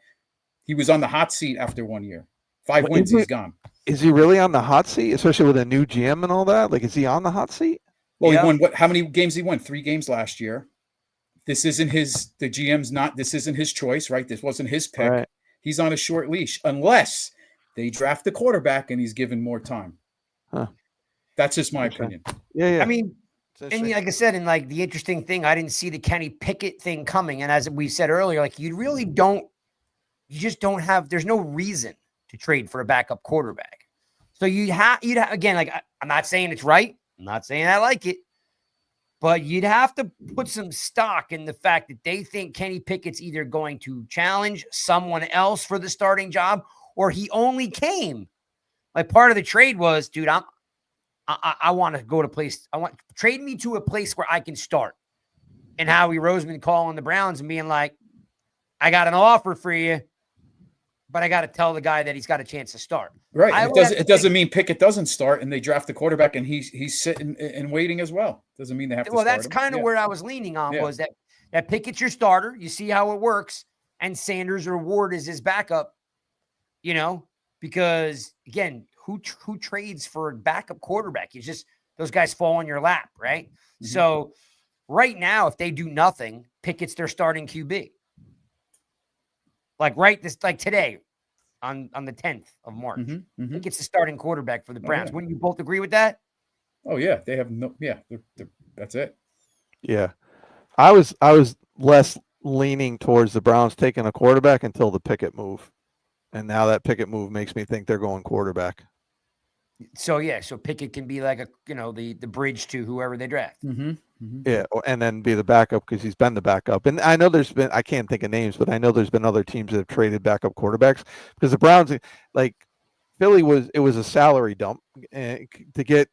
He was on the hot seat after 1 year. 5 wins, he's gone. Is he really on the hot seat, especially with a new GM and all that? Like, is he on the hot seat? Well, he won how many games he won? 3 games last year. This isn't the GM's this isn't his choice, right? This wasn't his pick. Right. He's on a short leash unless they draft the quarterback and he's given more time. Huh. That's just my opinion. Yeah. I mean, and like I said, and like the interesting thing, I didn't see the Kenny Pickett thing coming. And as we said earlier, like you just don't have, there's no reason to trade for a backup quarterback. So you'd have again, like I'm not saying it's right. I'm not saying I like it, but you'd have to put some stock in the fact that they think Kenny Pickett's either going to challenge someone else for the starting job or he only came. Like part of the trade was, dude, I want to go to place. Trade me to a place where I can start. And Howie Roseman calling the Browns and being like, I got an offer for you, but I got to tell the guy that he's got a chance to start. Right. It doesn't mean Pickett doesn't start and they draft the quarterback and he's sitting and waiting as well. Doesn't mean they have to start that's him. kind of where I was leaning on was that Pickett's your starter. You see how it works. And Sanders or Ward is his backup, because again, who trades for a backup quarterback? It's just those guys fall in your lap, right? Mm-hmm. So right now, if they do nothing, Pickett's their starting QB. Like today on the 10th of March, Pickett's the starting quarterback for the Browns. Wouldn't you both agree with that? Oh yeah, they have that's it. Yeah, I was less leaning towards the Browns taking a quarterback until the Pickett move, and now that Pickett move makes me think they're going quarterback. So Pickett can be like the bridge to whoever they draft. Mm-hmm. Mm-hmm. Yeah, and then be the backup because he's been the backup. And I know I can't think of names, but I know there's been other teams that have traded backup quarterbacks because the Browns, like Philly it was a salary dump to get,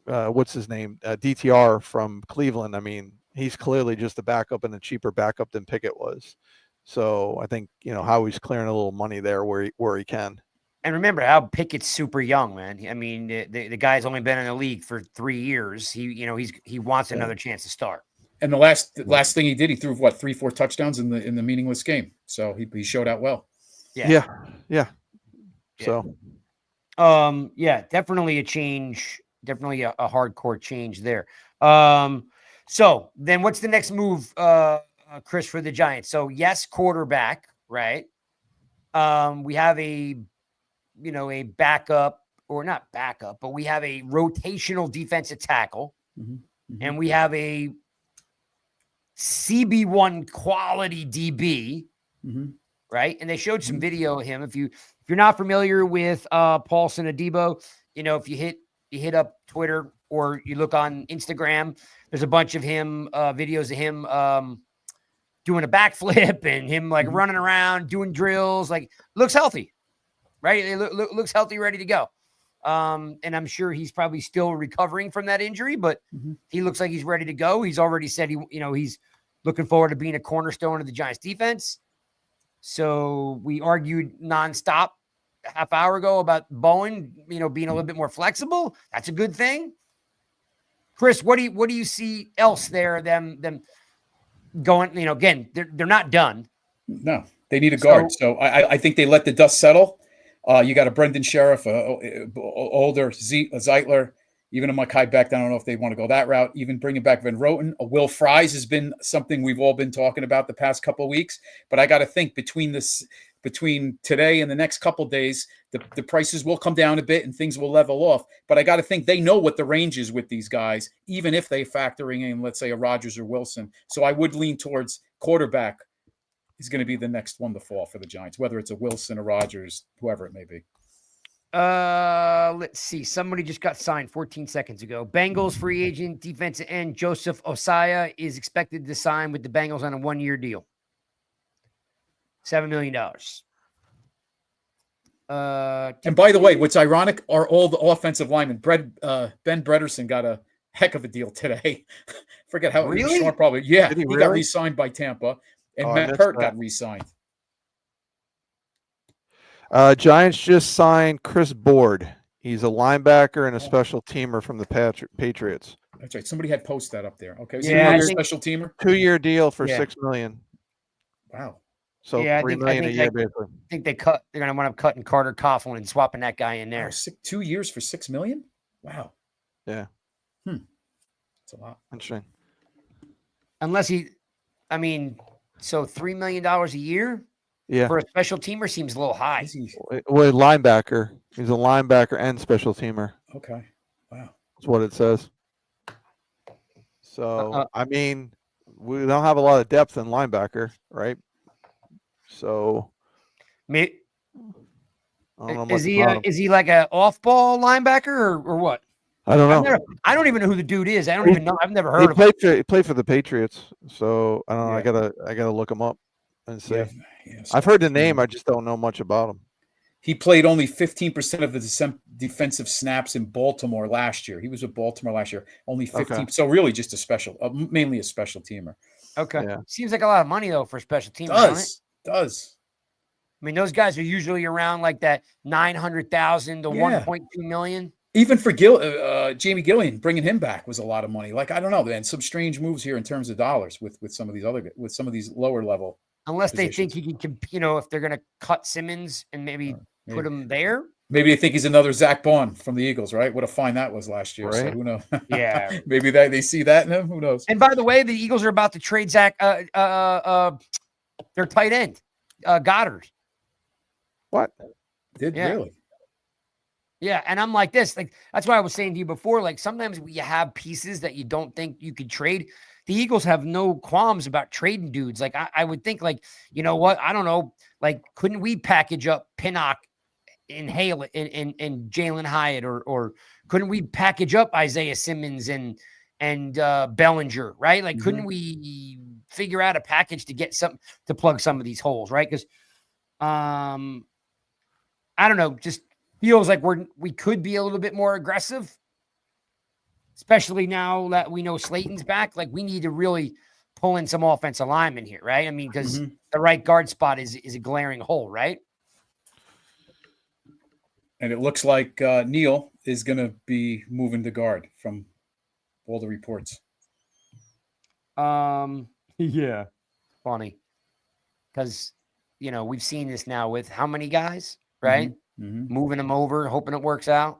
what's his name? DTR from Cleveland. I mean, he's clearly just a backup and a cheaper backup than Pickett was. So I think, Howie's clearing a little money there where he can. And remember how Pickett's super young, man. I mean, the guy's only been in the league for 3 years. He wants another chance to start. And the last thing he did, he threw 3-4 touchdowns in the meaningless game. So he showed out well. Yeah. So, definitely a change. Definitely a hardcore change there. So then what's the next move, Chris, for the Giants? So yes, quarterback, right? We have a backup, or not backup, but we have a rotational defensive tackle, and we have a CB1 quality DB, right? And they showed some video of him. If you're not familiar with Paulson Adebo, if you hit up Twitter or you look on Instagram, there's a bunch of him videos of him doing a backflip and him like running around doing drills. Like looks healthy. Right. It looks healthy, ready to go. And I'm sure he's probably still recovering from that injury, but he looks like he's ready to go. He's already said he's looking forward to being a cornerstone of the Giants defense. So we argued nonstop a half hour ago about Bowen, being a little bit more flexible. That's a good thing. Chris, what do you see else there? Them going, again, they're not done. No, they need a guard. So I think they let the dust settle. You got a Brendan Sheriff, older Zeitler, even a Mekhi Beck. I don't know if they want to go that route. Even bringing back Van Roten. Will Fries has been something we've all been talking about the past couple of weeks. But I got to think between today and the next couple of days, the prices will come down a bit and things will level off. But I got to think they know what the range is with these guys, even if they factoring in, let's say, a Rodgers or Wilson. So I would lean towards quarterback is going to be the next one to fall for the Giants, whether it's a Wilson, a Rodgers, whoever it may be. Let's see. Somebody just got signed 14 seconds ago. Bengals free agent defensive end Joseph Osaya is expected to sign with the Bengals on a 1-year deal. $7 million. And by the way, what's ironic are all the offensive linemen. Ben Bredesen got a heck of a deal today. Forget how really? Sean probably. Yeah, Did he got really? re-signed by Tampa, and I Matt missed Pert that. got re-signed. Giants just signed Chris Board. He's a linebacker and a special teamer from the Patriots. That's right. Somebody had posted that up there. Okay, so Yeah, you're I a think- special teamer. 2-year deal for Yeah. $6 million. Wow. So Yeah, I $3 think- million I a think year, that- basically. I think they're going to wind up cutting Carter Coughlin and swapping that guy in there. Wow, 2 years for $6 million. Wow. Yeah. That's a lot. Interesting. Unless so $3 million a year Yeah. for a special teamer seems a little high. Is he? Well, linebacker. He's a linebacker and special teamer. Okay. Wow. That's what it says. So, we don't have a lot of depth in linebacker, right? So, I don't know much Is he about him. is he like a off-ball linebacker or what? I don't know. I don't even know who the dude is. I don't even know. I've never heard of him. He played for the Patriots, so I don't know. Yeah. I gotta look him up and see. Yeah. I've heard the name. I just don't know much about him. He played only 15% of the defensive snaps in Baltimore last year. He was with Baltimore last year. Only 15. Okay. So really just mainly a special teamer. Okay. Yeah. Seems like a lot of money though for special teamers. Doesn't it? Does. I mean, those guys are usually around like that 900,000 to 1.2 million. Even for Jamie Gillian, bringing him back was a lot of money. Like, I don't know, man, some strange moves here in terms of dollars with some of these lower level. Unless they positions. think he can, if they're going to cut Simmons and maybe put him there. Maybe they think he's another Zach Bond from the Eagles, right? What a fine that was last year. So Right. who knows? Yeah. Maybe they see that in him. Who knows? And by the way, the Eagles are about to trade their tight end, Goddard. What? Really? Yeah, and I'm like this. Like, that's why I was saying to you before, like, sometimes you have pieces that you don't think you could trade. The Eagles have no qualms about trading dudes. Like, I would think, like, you know what? I don't know. Like, couldn't we package up Pinnock and Hale and Jalen Hyatt, or couldn't we package up Isaiah Simmons and Bellinger, right? Like, couldn't we figure out a package to get something to plug some of these holes, right? Because I don't know, just feels like we could be a little bit more aggressive, especially now that we know Slayton's back. Like, we need to really pull in some offensive linemen here, right? I mean, because the right guard spot is a glaring hole, right? And it looks like Neal is going to be moving to guard from all the reports. Yeah, funny, because we've seen this now with how many guys, right? Moving them over, hoping it works out.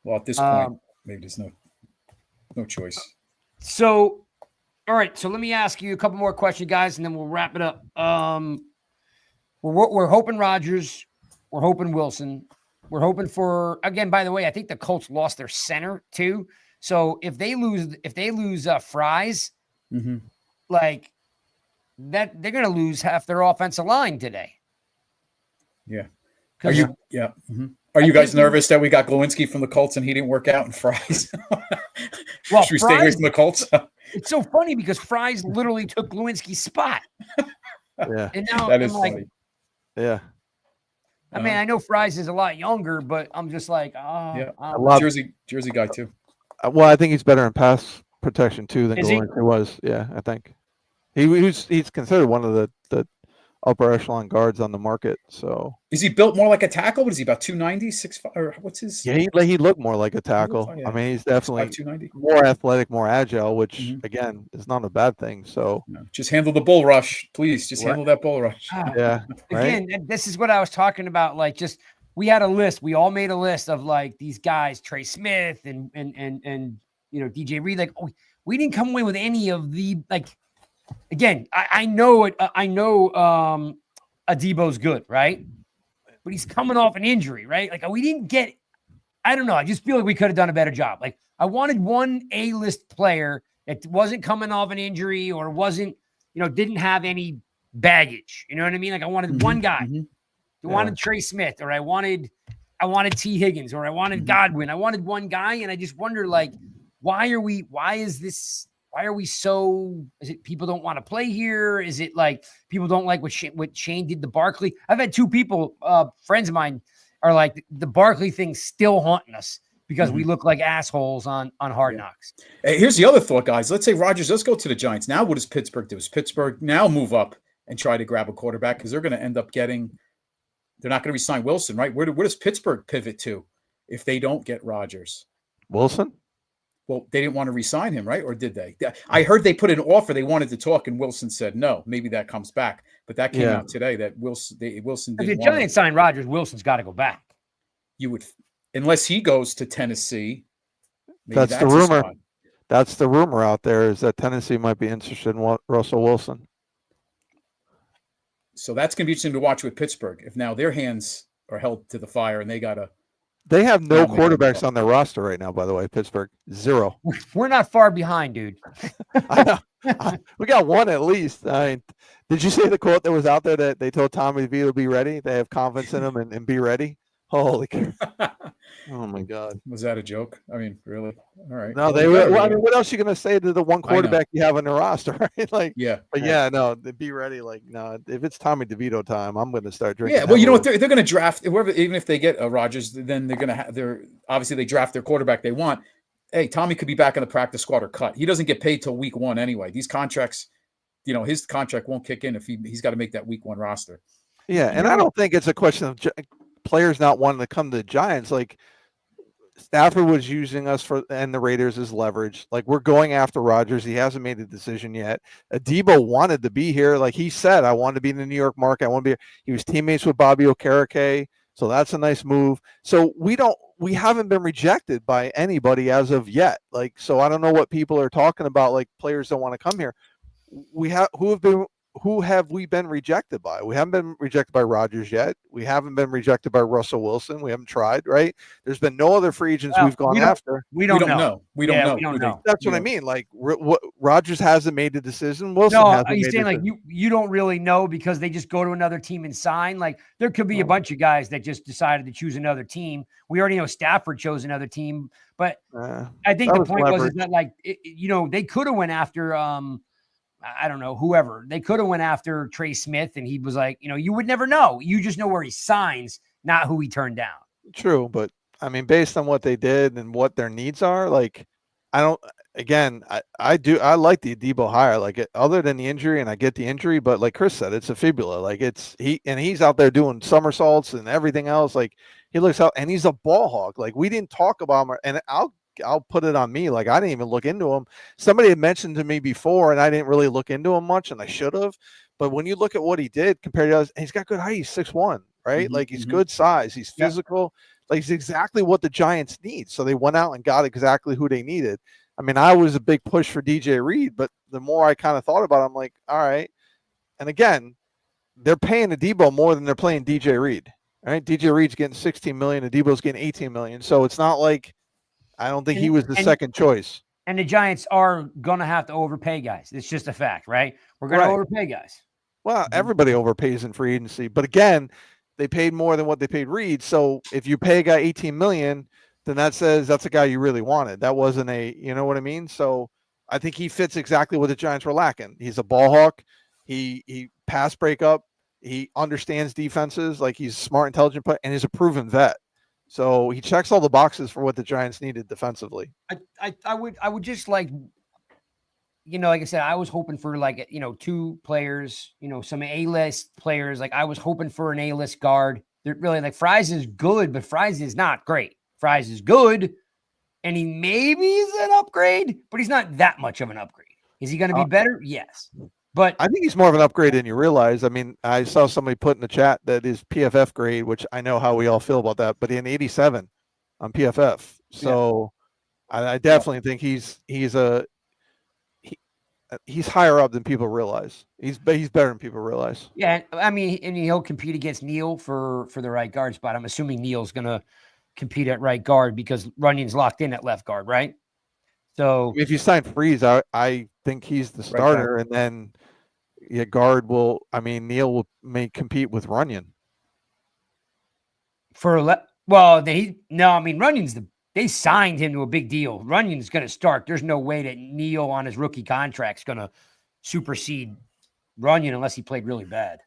Well, at this point, maybe there's no choice. So, all right. So let me ask you a couple more questions, guys, and then we'll wrap it up. We're hoping Rodgers. We're hoping Wilson. We're hoping for, again, by the way, I think the Colts lost their center too. So if they lose Fries, like that, they're going to lose half their offensive line today. Yeah. Are you? Yeah. Are you guys nervous that we got Glowinski from the Colts and he didn't work out in Fries? Well, should we stay away from the Colts? It's so funny because Fries literally took Glowinski's spot. Yeah. And now That I'm is like, funny. Yeah. I mean, I know Fries is a lot younger, but I'm just like, Yeah. Jersey guy too. Well, I think he's better in pass protection too than Is he? Glowinski was. Yeah, I think he's considered one of the upper echelon guards on the market. So Is he built more like a tackle? What is he, about 290, 6'5", or what's his? yeah, he looked more like a He looks tackle. like, I yeah, mean, he's 6'5", definitely 290. more athletic, more agile, which Mhm. again is not a bad thing. So No, just handle the bull rush, please. Just Right. handle that bull rush. Ah, yeah, right. again, this is what I was talking about. Like, just we had a list. We all made a list of like these guys, Trey Smith and DJ Reed. Like, we didn't come away with any of the like. Again, I know it. I know Adebo's good, right? But he's coming off an injury, right? Like, we didn't get. I don't know. I just feel like we could have done a better job. Like, I wanted one A-list player that wasn't coming off an injury or wasn't, didn't have any baggage. You know what I mean? Like, I wanted one guy. I wanted Trey Smith, or I wanted T. Higgins, or I wanted Godwin. I wanted one guy, and I just wonder, like, why are we so, is it people don't want to play here? Is it like people don't like what Shane did to Barkley? I've had two people, friends of mine, are like, the Barkley thing's still haunting us because we look like assholes on Hard Knocks. Hey, here's the other thought, guys. Let's say Rodgers does go to the Giants. Now what does Pittsburgh do? Does Pittsburgh now move up and try to grab a quarterback? Because they're going to end up getting – they're not going to re-sign Wilson, right? Where does Pittsburgh pivot to if they don't get Rodgers? Wilson? Well, they didn't want to re-sign him, right? Or did they? I heard they put an offer. They wanted to talk, and Wilson said no. Maybe that comes back. But that came out today that Wilson If didn't the want Giants sign Rodgers, Wilson's got to go back. You would, unless he goes to Tennessee. That's the rumor. That's the rumor out there, is that Tennessee might be interested in Russell Wilson. So that's going to be interesting to watch with Pittsburgh. If now their hands are held to the fire and they got to. They have no quarterbacks on their roster right now, by the way, Pittsburgh. 0. We're not far behind, dude. I know. We got one at least. Did you see the quote that was out there that they told Tommy DeVito to be ready? They have confidence in him and be ready. Holy crap. Oh, my God. Was that a joke? I mean, really? All right. No, they were. Well, I mean, what else are you going to say to the one quarterback you have on the roster, right? Like, yeah. But yeah, no, be ready. Like, no, if it's Tommy DeVito time, I'm going to start drinking. Yeah, well, you know what? They're going to draft whoever, even if they get a Rodgers, then they're going to have obviously they draft their quarterback they want. Hey, Tommy could be back in the practice squad or cut. He doesn't get paid till week 1 anyway. These contracts, his contract won't kick in if he's got to make that week 1 roster. Yeah, and I don't think it's a question of players not wanting to come to the Giants. Like, Stafford was using us and the Raiders as leverage. Like, we're going after Rodgers. He hasn't made a decision yet. Adebo wanted to be here. Like he said, I want to be in the New York market. I want to be here. He was teammates with Bobby Okereke. So that's a nice move. So we haven't been rejected by anybody as of yet. Like, so I don't know what people are talking about. Like, players don't want to come here. Who have we been rejected by? We haven't been rejected by Rodgers yet. We haven't been rejected by Russell Wilson. We haven't tried, right? There's been no other free agents we've gone after. We don't know. We don't know. That's what I mean. Like, Rodgers hasn't made a decision. Wilson hasn't made a decision. Like you don't really know because they just go to another team and sign. Like, there could be a bunch of guys that just decided to choose another team. We already know Stafford chose another team, but I think the point was that, like, they could have went after I don't know, whoever. They could have went after Trey Smith, and he was like, you would never know. You just know where he signs, not who he turned down. True, but I mean, based on what they did and what their needs are, like, I like the Adebo hire. Like, other than the injury, and I get the injury, but like Chris said, it's a fibula. Like, he's out there doing somersaults and everything else. Like, he looks out, and he's a ball hog. Like, we didn't talk about him, and I'll put it on me. Like, I didn't even look into him. Somebody had mentioned to me before, and I didn't really look into him much, and I should have. But when you look at what he did compared to others, he's got good height. He's 6'1", right? Like, he's good size. He's physical. Like, he's exactly what the Giants need. So they went out and got exactly who they needed. I mean, I was a big push for DJ Reed, but the more I kind of thought about it, I'm like, all right. And again, they're paying Adebo more than they're paying DJ Reed. Right? DJ Reed's getting $16 million. Adebo's getting $18 million. So it's not like, I don't think he was the second choice. And the Giants are going to have to overpay guys. It's just a fact, right? We're going to overpay guys. Well, everybody overpays in free agency. But again, they paid more than what they paid Reed. So if you pay a guy $18 million, then that says that's a guy you really wanted. That wasn't you know what I mean? So I think he fits exactly what the Giants were lacking. He's a ball hawk. He pass break up. He understands defenses. Like, he's a smart, intelligent player, and he's a proven vet. So he checks all the boxes for what the Giants needed defensively. I would just like, like I said, I was hoping for like, two players, some A-list players. Like I was hoping for an A-list guard. They're really like Fries is good, but Fries is not great. Fries is good, and he maybe is an upgrade, but he's not that much of an upgrade. Is he going to be better? Yes. But I think he's more of an upgrade than you realize. I mean, I saw somebody put in the chat that his PFF grade, which I know how we all feel about that, but in 87 on PFF. So I definitely think he's higher up than people realize. He's better than people realize. yeah, I mean, and he'll compete against Neal for the right guard spot. I'm assuming Neal's going to compete at right guard because Runyon's locked in at left guard, right? So If you sign Freeze, I think he's the starter, and then guard will. I mean, Neal may compete with Runyon. Runyon's they signed him to a big deal. Runyon's going to start. There's no way that Neal on his rookie contract is going to supersede Runyon unless he played really bad.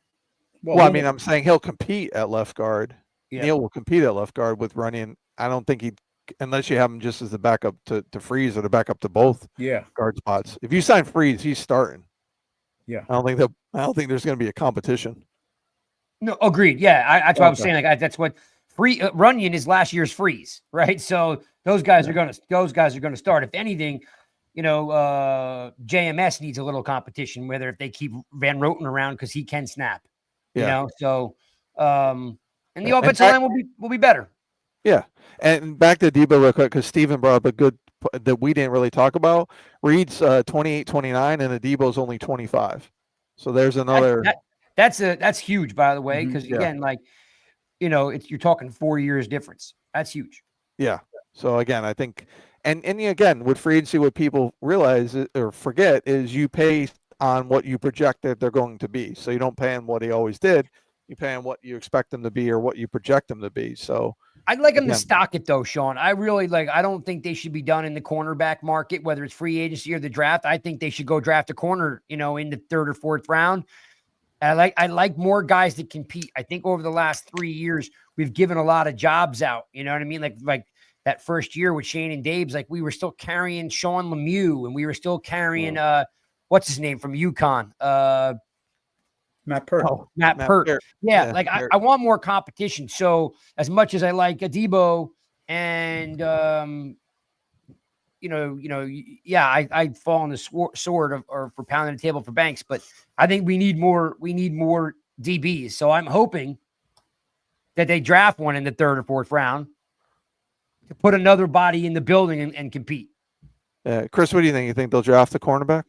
Well, I mean, I'm saying he'll compete at left guard. Yeah. Neal will compete at left guard with Runyon. I don't think he'd, unless you have him just as the backup to Freeze or the backup to both guard spots. If you sign Freeze, he's starting. Yeah. I don't think there's going to be a competition. No, agreed. Yeah, that's what I was saying. Like that's what Runyon is last year's Freeze, right? So those guys are going to start. If anything, JMS needs a little competition. Whether if they keep Van Roten around because he can snap, So, and the offensive line will be better. Yeah, and back to Debo real quick because Steven brought up a good that we didn't really talk about. Reed's 28, 29, and Adebo's only 25. So there's another. That's huge, by the way, because again, you're talking 4 years difference. That's huge. Yeah. So again, I think, and again, with free agency, what people realize or forget is you pay on what you project that they're going to be. So you don't pay on what he always did. You pay on what you expect them to be or what you project them to be. So I'd like them to stock it though, Sean. I don't think they should be done in the cornerback market, whether it's free agency or the draft. I think they should go draft a corner, in the third or fourth round. And I like more guys that compete. I think over the last 3 years, we've given a lot of jobs out. You know what I mean? Like that first year with Shane and Dabes, like we were still carrying Sean Lemieux and we were still carrying, what's his name from UConn? Matt Pert. Matt Pert. Yeah, I want more competition. So as much as I like Adebo and I'd fall on the sword or for pounding the table for Banks, but I think we need more DBs. So I'm hoping that they draft one in the third or fourth round to put another body in the building and compete. Chris, what do you think? You think they'll draft the cornerback?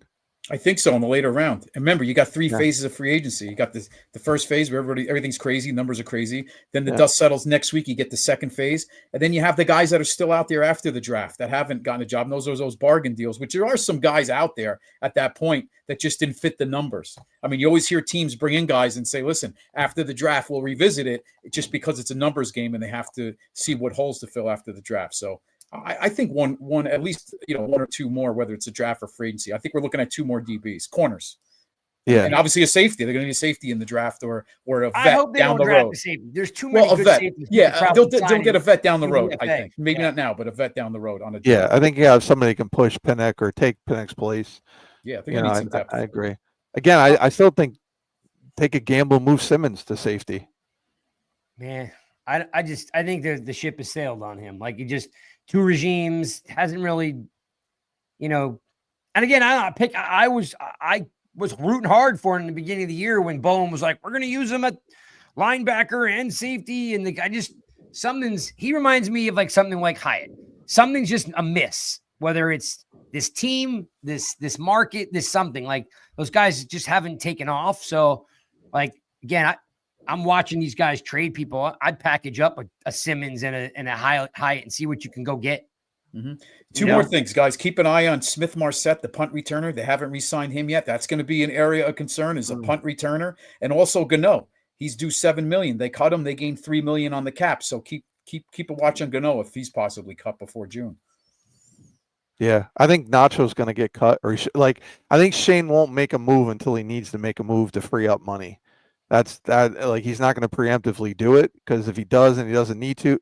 I think so in the later round. And remember, you got three phases of free agency. You got the first phase where everything's crazy, numbers are crazy. Then the dust settles next week. You get the second phase, and then you have the guys that are still out there after the draft that haven't gotten a job. And those are those bargain deals, which there are some guys out there at that point that just didn't fit the numbers. I mean, you always hear teams bring in guys and say, "Listen, after the draft, we'll revisit it," just because it's a numbers game and they have to see what holes to fill after the draft. So. I think one at least one or two more, whether it's a draft or free agency. I think we're looking at two more DBs, corners, and obviously a safety. They're going to need a safety in the draft or a vet down the road. There's too many good safeties. Yeah, they'll get a vet down the road. I think maybe not now, but a vet down the road on a. Yeah, I think somebody can push Pinnock or take Pinnock's place. Yeah, they're going to need some depth. I agree. Again, I still think take a gamble, move Simmons to safety. Man, I think the ship has sailed on him. Like two regimes hasn't really, and again, I was rooting hard for him in the beginning of the year when Bowen was like, we're going to use him at linebacker and safety. And he reminds me of like something like Hyatt. Something's just amiss, whether it's this team, this market, this something like those guys just haven't taken off. So like, again, I'm watching these guys trade people. I'd package up a Simmons and a Hyatt and see what you can go get. Mm-hmm. Two more things, guys. Keep an eye on Smith Marset, the punt returner. They haven't re-signed him yet. That's going to be an area of concern as a punt returner. And also Gano. He's due $7 million. They cut him. They gained $3 million on the cap. So keep a watch on Gano if he's possibly cut before June. Yeah, I think Nacho's going to get cut. Or I think Shane won't make a move until he needs to make a move to free up money. He's not going to preemptively do it because if he does and he doesn't need to,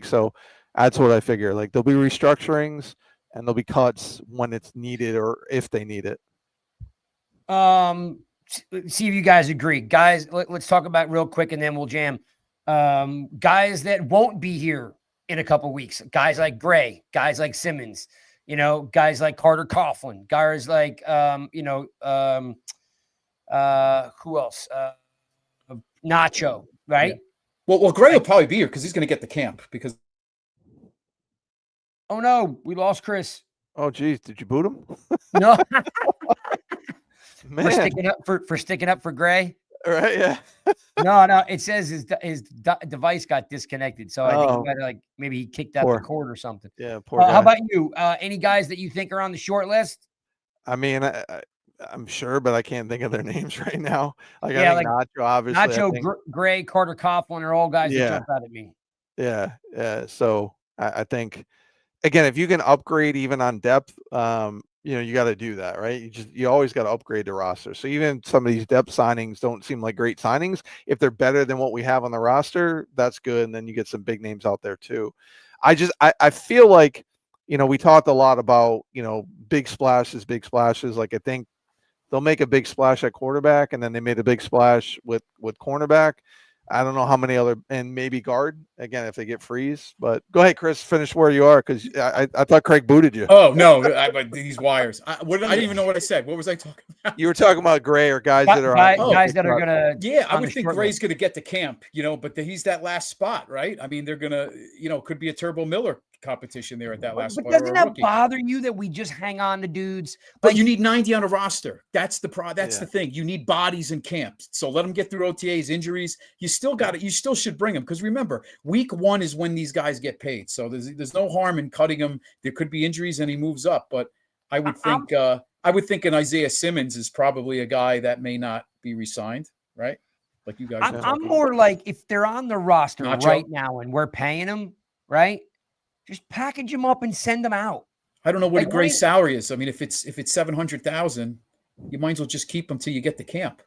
so that's what I figure. Like there'll be restructurings and there'll be cuts when it's needed or if they need it. See if you guys agree. Guys, let's talk about real quick and then we'll jam. Guys that won't be here in a couple weeks. Guys like Gray, guys like Simmons, guys like Carter Coughlin, guys like who else? Nacho, right? Yeah. Well, Gray will probably be here because he's going to get the camp because. Oh no, we lost Chris. Oh geez, did you boot him? No. Man. for sticking up for Gray. Right, yeah. No, it says his device got disconnected, so I think he got maybe he kicked out the cord or something. Yeah, poor guy. How about you? Any guys that you think are on the short list? I mean, I'm sure, but I can't think of their names right now. I think Nacho, obviously. Nacho, Gray, Carter Coughlin are all guys that jump out at me. Yeah. So I think, again, if you can upgrade even on depth, you got to do that, right? You always got to upgrade the roster. So even some of these depth signings don't seem like great signings. If they're better than what we have on the roster, that's good. And then you get some big names out there too. I feel like, we talked a lot about, big splashes. Like I think they'll make a big splash at quarterback, and then they made a big splash with cornerback. I don't know how many other, and maybe guard again if they get freeze. But go ahead, Chris, finish where you are because I thought Craig booted you. Oh no, but these wires. I didn't even know what I said. What was I talking about? You were talking about Gray or guys that are guys that are gonna. Yeah, I would think Gray's gonna get to camp, but he's that last spot, right? I mean, they're gonna, could be a Turbo Miller competition there at that last spot. But doesn't that bother you that we just hang on to dudes? But you need 90 on a roster. That's the the thing. You need bodies in camp. So let them get through OTAs, injuries. You still should bring them because remember, week 1 is when these guys get paid. So there's no harm in cutting him. There could be injuries and he moves up, but I would think an Isaiah Simmons is probably a guy that may not be re-signed, right? Like you guys. I'm more like if they're on the roster right now and we're paying them, right? Just package them up and send them out. I don't know what a Gray's salary is. I mean, if it's $700,000, you might as well just keep them till you get to camp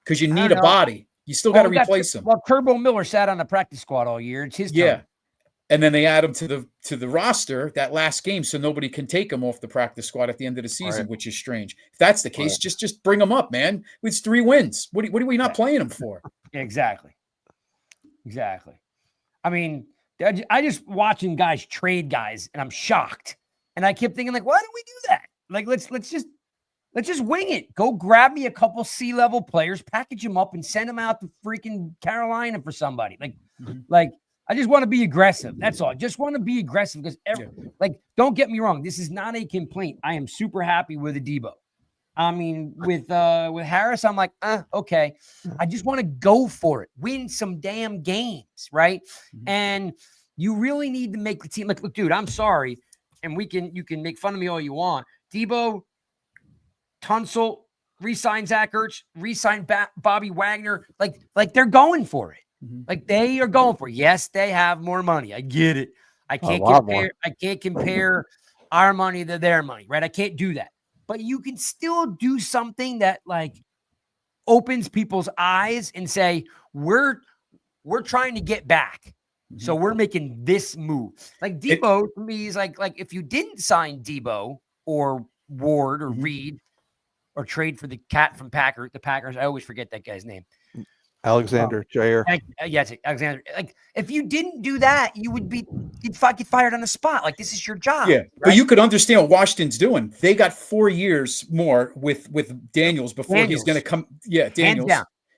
because you need a body. You still got to replace him. Well, Turbo Miller sat on the practice squad all year. It's his turn. Yeah, and then they add him to the roster that last game, so nobody can take him off the practice squad at the end of the season, which is strange. If that's the case, just bring him up, man. It's 3 wins. What are we not playing him for? Exactly. I mean, I just watching guys trade guys, and I'm shocked. And I kept thinking, like, why don't we do that? Like, let's just wing it. Go grab me a couple C-level players, package them up, and send them out to freaking Carolina for somebody. Like I just want to be aggressive. That's all. I just want to be aggressive because don't get me wrong. This is not a complaint. I am super happy with a Debo. I mean, with Harris, I'm like, okay. I just want to go for it, win some damn games, right? And you really need to make the team. Like, look, dude, I'm sorry, and you can make fun of me all you want. Debo, Tunsil, re-sign Zach Ertz, re-sign Bobby Wagner. Like they're going for it. Like they are going for it. Yes, they have more money. I get it. I can't compare our money to their money, right? I can't do that. But you can still do something that like opens people's eyes and say, we're trying to get back. So we're making this move. Like Debo to me is like if you didn't sign Debo or Ward or Reed or trade for the cat from the Packers, I always forget that guy's name. Alexander Jair. Yes, Alexander. Like if you didn't do that, you'd get fired on the spot. Like this is your job. Yeah, right? But you could understand what Washington's doing. They got 4 years more with Daniels before he's going to come. Yeah, Daniels.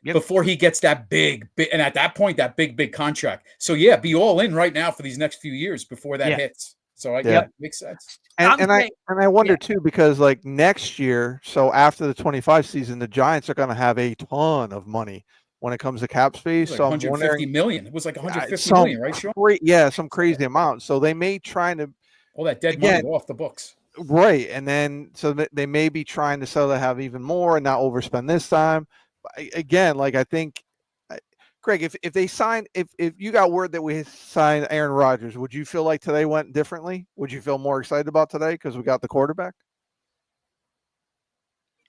Yep. Before he gets that big, and at that point, that big contract. So yeah, be all in right now for these next few years before that hits. So makes sense. And I wonder too, because like next year, so after the 25 season, the Giants are going to have a ton of money when it comes to cap space. Like so 150 million. It was like 150 million, right, Sean? Some crazy amount. So they may try to all that dead money off the books. Right. And then so they may be trying to sell to have even more and not overspend this time. Again, like I think, Craig, if they signed, if you got word that we signed Aaron Rodgers, would you feel like today went differently? Would you feel more excited about today because we got the quarterback?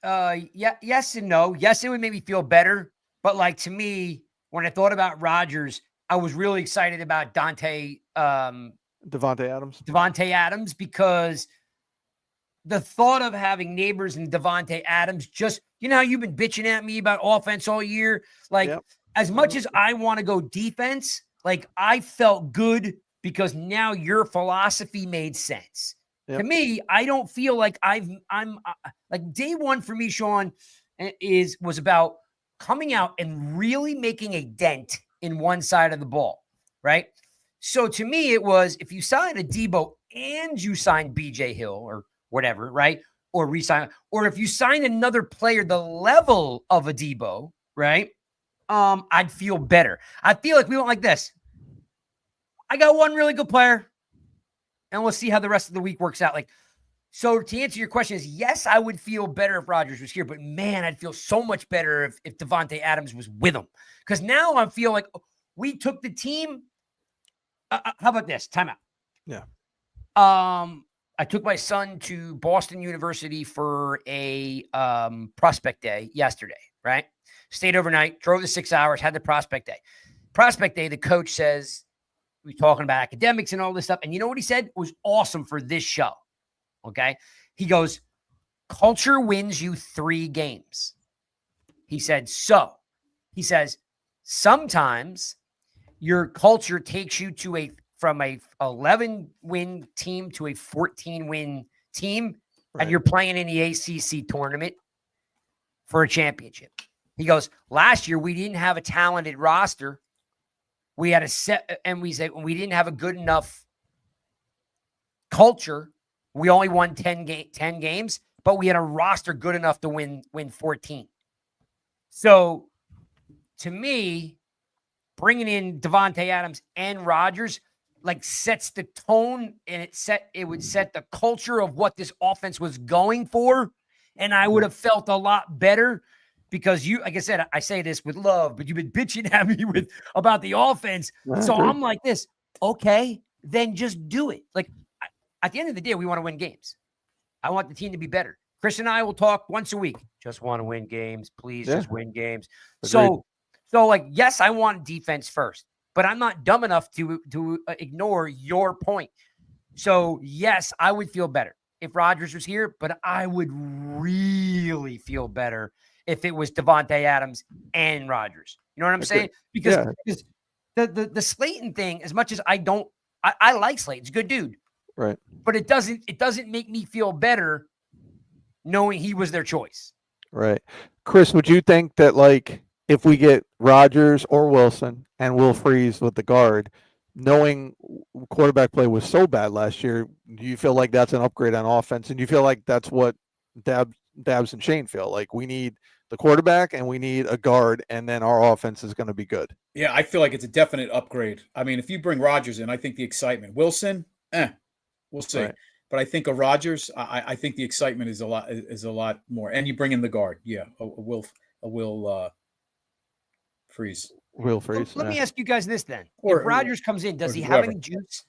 Yes and no. Yes, it would make me feel better. But like to me, when I thought about Rodgers, I was really excited about Devontae Adams because the thought of having Neighbors and Devontae Adams You know how you've been bitching at me about offense all year? Like, Yep. as much as I want to go defense, like, I felt good because now your philosophy made sense. Yep. To me, I don't feel like I'm like day one for me, Sean, was about coming out and really making a dent in one side of the ball, right? So to me, it was if you sign a Debo and you sign BJ Hill or whatever, right? Or resign, or if you sign another player the level of a Debo, right? I'd feel better. I feel like we went like this. I got one really good player, and we'll see how the rest of the week works out. Like, so to answer your question is yes, I would feel better if Rodgers was here, but man, I'd feel so much better if Devontae Adams was with him. Because now I feel like we took the team. How about this? Timeout. Yeah. I took my son to Boston University for a prospect day yesterday, right? Stayed overnight, drove the 6 hours, had the prospect day. Prospect day, the coach says, we're talking about academics and all this stuff. And you know what he said? It was awesome for this show. Okay. He goes, culture wins you 3 games. He said, he says, sometimes your culture takes you to from a 11-win team to a 14-win team, and you're playing in the ACC tournament for a championship. He goes, last year we didn't have a talented roster. We had a set, and we said we didn't have a good enough culture. We only won 10 games, but we had a roster good enough to win 14. So, to me, bringing in Devontae Adams and Rodgers like sets the tone, and it would set the culture of what this offense was going for, and I would have felt a lot better because you, like I said, I say this with love, but you've been bitching at me about the offense. So I'm like this, okay, then just do it. Like at the end of the day, we want to win games. I want the team to be better. Chris and I will talk once a week. Just want to win games, please. Just win games. Agreed. So like, yes, I want defense first, but I'm not dumb enough to ignore your point. So yes, I would feel better if Rodgers was here, but I would really feel better if it was Devontae Adams and Rodgers. You know what I'm saying? Because the Slayton thing, as much as I like Slayton, he's a good dude. Right. But it doesn't make me feel better knowing he was their choice. Right. Chris, would you think that like if we get Rodgers or Wilson and Will Freeze with the guard, knowing quarterback play was so bad last year, do you feel like that's an upgrade on offense? And do you feel like that's what Dabs and Shane feel like? We need the quarterback and we need a guard, and then our offense is going to be good. Yeah, I feel like it's a definite upgrade. I mean, if you bring Rodgers in, I think the excitement. Wilson, we'll see. Right. But I think a Rodgers, I think the excitement is a lot more. And you bring in the guard, a Will Freeze. Will Freeze. Let me ask you guys this then: if Rodgers comes in, does he have any juice?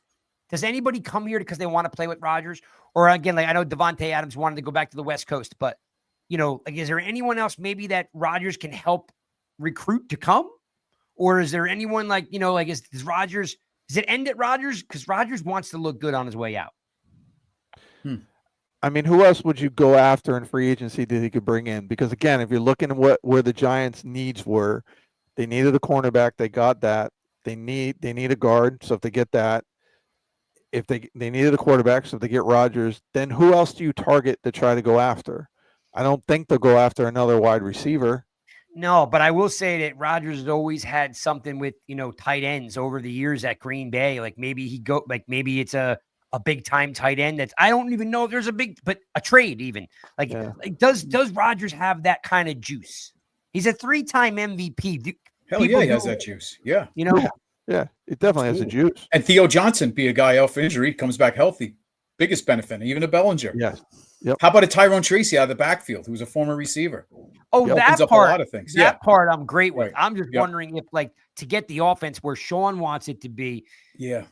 Does anybody come here because they want to play with Rodgers? Or again, like I know Devontae Adams wanted to go back to the West Coast, but like is there anyone else maybe that Rodgers can help recruit to come? Or is there anyone like is Rodgers? Does it end at Rodgers? Because Rodgers wants to look good on his way out. I mean, who else would you go after in free agency that he could bring in? Because again, if you're looking at where the Giants' needs were, they needed a cornerback. They got that. They need a guard. So if they get that, if they needed a quarterback, so if they get Rodgers, then who else do you target to try to go after? I don't think they'll go after another wide receiver. No, but I will say that Rodgers has always had something with, tight ends over the years at Green Bay. Like maybe maybe it's a big time tight end that's, I don't even know if there's but a trade even. Like does Rodgers have that kind of juice? He's a 3-time MVP. Hell yeah, he has that juice. Yeah. Yeah, it definitely has the juice. And Theo Johnson be a guy off injury, comes back healthy. Biggest benefit, even a Bellinger. Yeah. Yep. How about a Tyrone Tracy out of the backfield, who's a former receiver? Oh, that opens up part, a lot of things. That part I'm great with. Right. I'm just wondering if, to get the offense where Sean wants it to be. Yeah.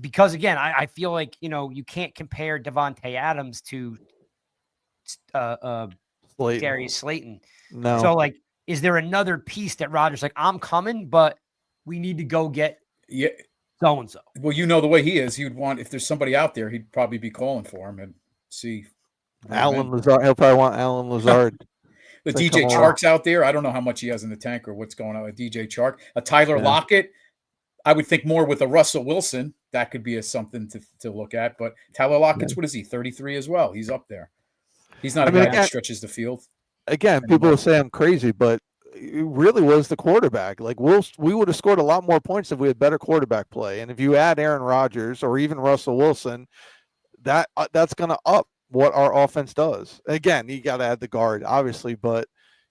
Because, again, I feel like, you can't compare Devontae Adams to Darius Slayton. No. So, is there another piece that Rodgers, I'm coming, but we need to go get so-and-so? Well, the way he is, he would want, if there's somebody out there, he'd probably be calling for him and see. Alan Lazard. He'll probably want Alan Lazard. The to DJ come along. Chark's out there. I don't know how much he has in the tank or what's going on with DJ Chark. A Tyler Yeah. Lockett. I would think more with a Russell Wilson. That could be something to look at. But Tyler Lockett's, what is he, 33 as well? He's up there. He's not a guy that stretches the field. Again, people will say I'm crazy, but it really was the quarterback. Like we would have scored a lot more points if we had better quarterback play. And if you add Aaron Rodgers or even Russell Wilson, that's going to up what our offense does. Again, you got to add the guard, obviously, but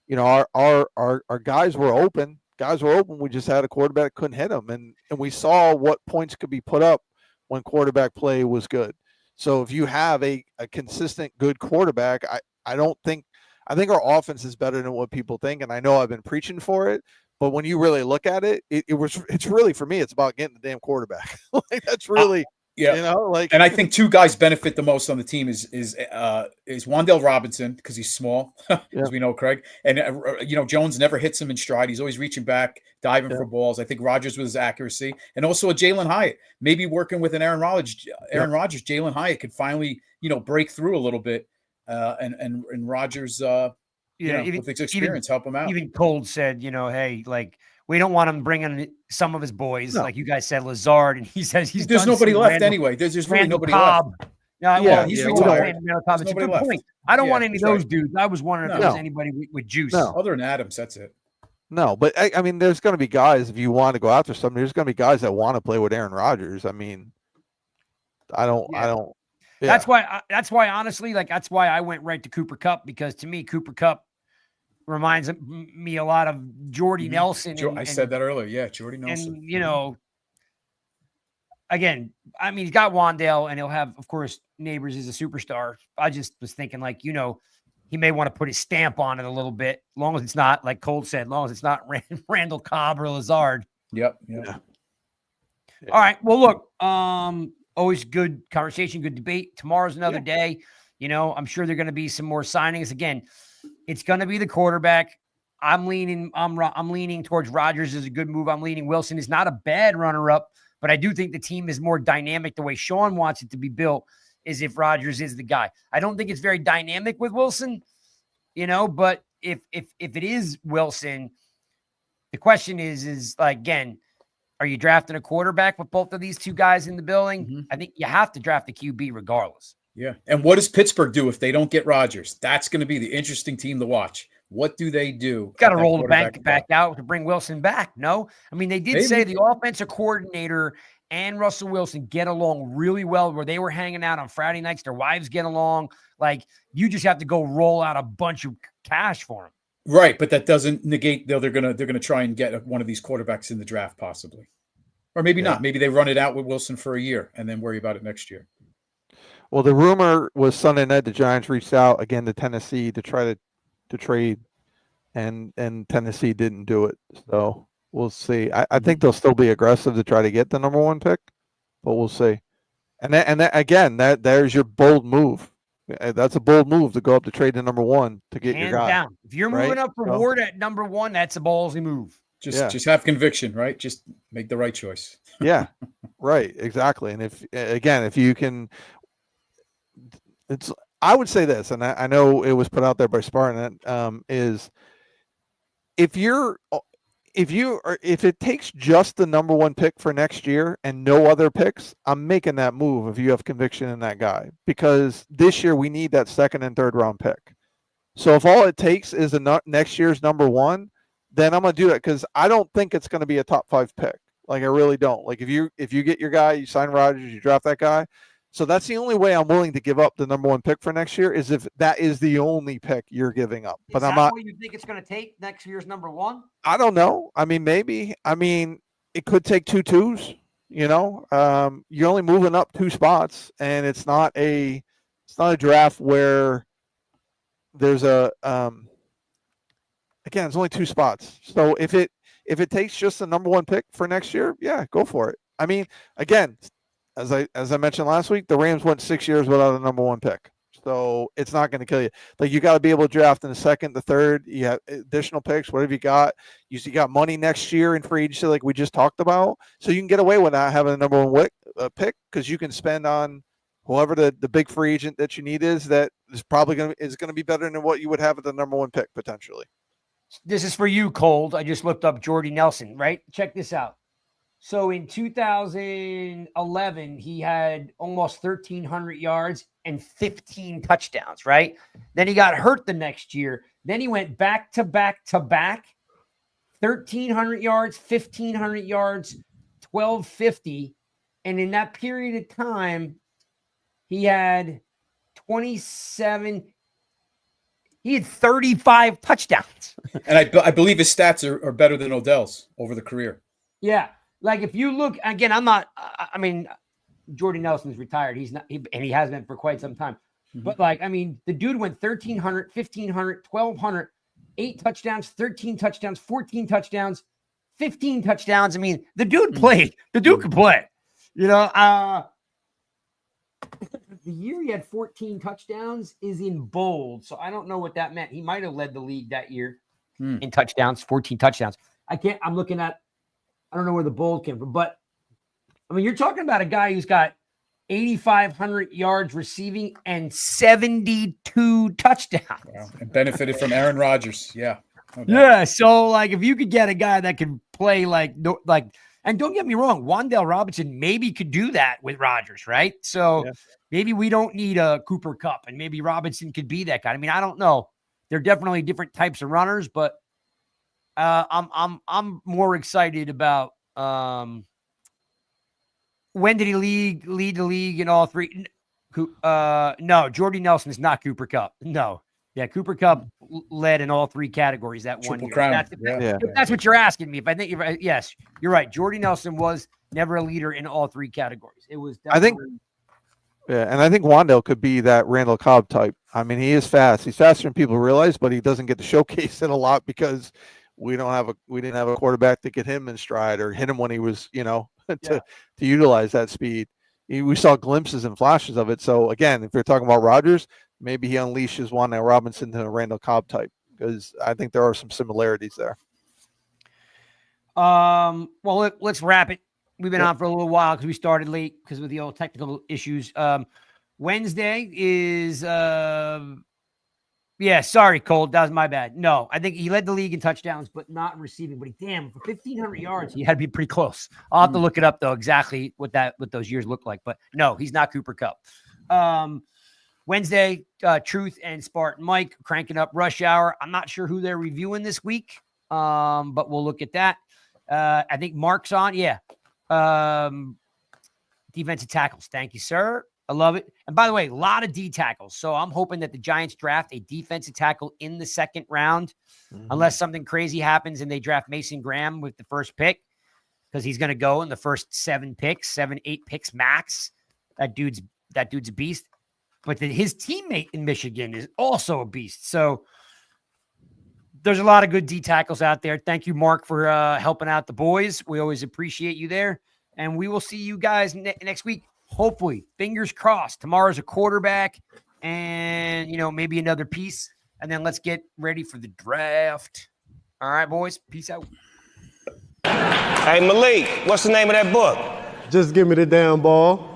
you know our guys were open. Guys were open. We just had a quarterback couldn't hit them, and we saw what points could be put up when quarterback play was good. So if you have a consistent good quarterback, I think our offense is better than what people think, and I know I've been preaching for it. But when you really look at it, it's really, for me, it's about getting the damn quarterback. Like that's really. Yeah, you know, like, and I think two guys benefit the most on the team is Wan'Dale Robinson because he's small, as we know, Craig, and Jones never hits him in stride. He's always reaching back, diving for balls. I think Rodgers with his accuracy, and also a Jalen Hyatt, maybe working with an Aaron Rodgers. Jalen Hyatt could finally break through a little bit, and Rodgers, with his experience, help him out. Even Cold said, hey, like. We don't want him bringing some of his boys, like you guys said, Lazard, and he says there's nobody left anyway. There's really nobody left. He's retired. It's a good point. I don't want any of those dudes. I was wondering if there was anybody with juice. No. Other than Adams, that's it. No, but I mean, there's going to be guys, if you want to go after somebody, there's going to be guys that want to play with Aaron Rodgers. I mean, I don't. Yeah. That's why, honestly, that's why I went right to Cooper Kupp, because to me, Cooper Kupp reminds me a lot of Jordy Nelson. I said that earlier. Yeah, Jordy Nelson. And, again, I mean, he's got Wan'Dale, and he'll have, of course, Neighbors is a superstar. I just was thinking, he may want to put his stamp on it a little bit, as long as it's not, like Cole said, as long as it's not Randall Cobb or Lazard. Yep. Yeah. All right. Well, look, always good conversation, good debate. Tomorrow's another day. I'm sure there are going to be some more signings. Again, it's going to be the quarterback. I'm leaning towards Rodgers is a good move. I'm leaning Wilson is not a bad runner-up, but I do think the team is more dynamic. The way Sean wants it to be built is if Rodgers is the guy. I don't think it's very dynamic with Wilson, but if it is Wilson, the question is again, are you drafting a quarterback with both of these two guys in the building? Mm-hmm. I think you have to draft a QB regardless. Yeah. And what does Pittsburgh do if they don't get Rodgers? That's going to be the interesting team to watch. What do they do? Got to roll the bank back out to bring Wilson back. No, I mean, they did say the offensive coordinator and Russell Wilson get along really well, where they were hanging out on Friday nights. Their wives get along. Like, you just have to go roll out a bunch of cash for them. Right. But that doesn't negate, though, they're going to try and get one of these quarterbacks in the draft, possibly. Or maybe not. Maybe they run it out with Wilson for a year and then worry about it next year. Well, the rumor was Sunday night the Giants reached out again to Tennessee to try to trade, and Tennessee didn't do it. So we'll see. I think they'll still be aggressive to try to get the number one pick, but we'll see. And that again, there's your bold move. That's a bold move to go up to trade the number one to get your guy. Down. If you're moving up for Ward at number one, that's a ballsy move. Just have conviction, right? Just make the right choice. Yeah, right, exactly. And if you can. I would say this, and I know it was put out there by Spartan, is if it takes just the number one pick for next year and no other picks, I'm making that move if you have conviction in that guy, because this year we need that second and third round pick. So if all it takes is next year's number one, then I'm going to do that, because I don't think it's going to be a top 5 pick. Like, I really don't. Like, if you get your guy, you sign Rodgers, you draft that guy. So that's the only way I'm willing to give up the number one pick for next year, is if that is the only pick you're giving up. But I'm not. What you think it's going to take next year's number one? I don't know. I mean, maybe. I mean, it could take 2 2s. You're only moving up 2 spots, and it's not a draft where there's a again, it's only 2 spots. So if it takes just the number one pick for next year, yeah, go for it. I mean, again, as I mentioned last week, the Rams went 6 years without a number one pick. So it's not going to kill you. Like, you got to be able to draft in the second, the third. You have additional picks, whatever you got. You got money next year in free agency, like we just talked about. So you can get away with not having a number one pick, because you can spend on whoever the big free agent that you need is, that is probably going to be better than what you would have at the number 1 pick potentially. This is for you, Cold. I just looked up Jordy Nelson, right? Check this out. So in 2011, he had almost 1,300 yards and 15 touchdowns, right? Then he got hurt the next year. Then he went back to back to back, 1,300 yards, 1,500 yards, 1,250. And in that period of time, he had 35 touchdowns. And I believe his stats are better than Odell's over the career. Yeah. Like if you look, again, I mean, Jordy Nelson's retired. He's not, and he has been for quite some time. Mm-hmm. But like, I mean, the dude went 1,300, 1,500, 1,200, 8 touchdowns, 13 touchdowns, 14 touchdowns, 15 touchdowns. I mean, the dude played. The dude could play. You know, the year he had 14 touchdowns is in bold. So I don't know what that meant. He might have led the league that year in touchdowns, 14 touchdowns. I'm looking at, I don't know where the bold came from, but I mean, you're talking about a guy who's got 8,500 yards receiving and 72 touchdowns. Wow. And benefited from Aaron Rodgers. Yeah. No doubt. Yeah. So like, if you could get a guy that can play and don't get me wrong, Wan'Dale Robinson maybe could do that with Rodgers, right? So maybe we don't need a Cooper Kupp, and maybe Robinson could be that guy. I mean, I don't know. They're definitely different types of runners, but I'm more excited about when did he lead the league in all three? No, Jordy Nelson is not Cooper Kupp. No. Yeah, Cooper Kupp led in all 3 categories that Triple 1 year. crown. If that's what you're asking me. If I think yes, you're right. Jordy Nelson was never a leader in all 3 categories. It was definitely, I think Wan'Dale could be that Randall Cobb type. I mean, he is fast. He's faster than people realize, but he doesn't get to showcase it a lot because we didn't have a quarterback to get him in stride or hit him when he was, to utilize that speed. We saw glimpses and flashes of it. So again, if you're talking about Rodgers, maybe he unleashes Wan'Dale Robinson to a Randall Cobb type, because I think there are some similarities there. Well, let's wrap it. We've been on for a little while because we started late because of the old technical issues. Wednesday is sorry, Cold. That was my bad. No, I think he led the league in touchdowns, but not in receiving. But for 1,500 yards, he had to be pretty close. I'll have to look it up though, exactly what those years look like. But no, he's not Cooper Kupp. Wednesday, Truth and Spartan Mike cranking up Rush Hour. I'm not sure who they're reviewing this week, but we'll look at that. I think Mark's on. Yeah. Defensive tackles. Thank you, sir. I love it. And by the way, a lot of D tackles. So I'm hoping that the Giants draft a defensive tackle in the 2nd round, unless something crazy happens and they draft Mason Graham with the first pick, because he's going to go in the first 7 picks, 8 picks max. That dude's a beast. But his teammate in Michigan is also a beast. So there's a lot of good D tackles out there. Thank you, Mark, for helping out the boys. We always appreciate you there. And we will see you guys next week. Hopefully, fingers crossed. Tomorrow's a quarterback and, maybe another piece. And then let's get ready for the draft. All right, boys. Peace out. Hey, Malik, what's the name of that book? Just give me the damn ball.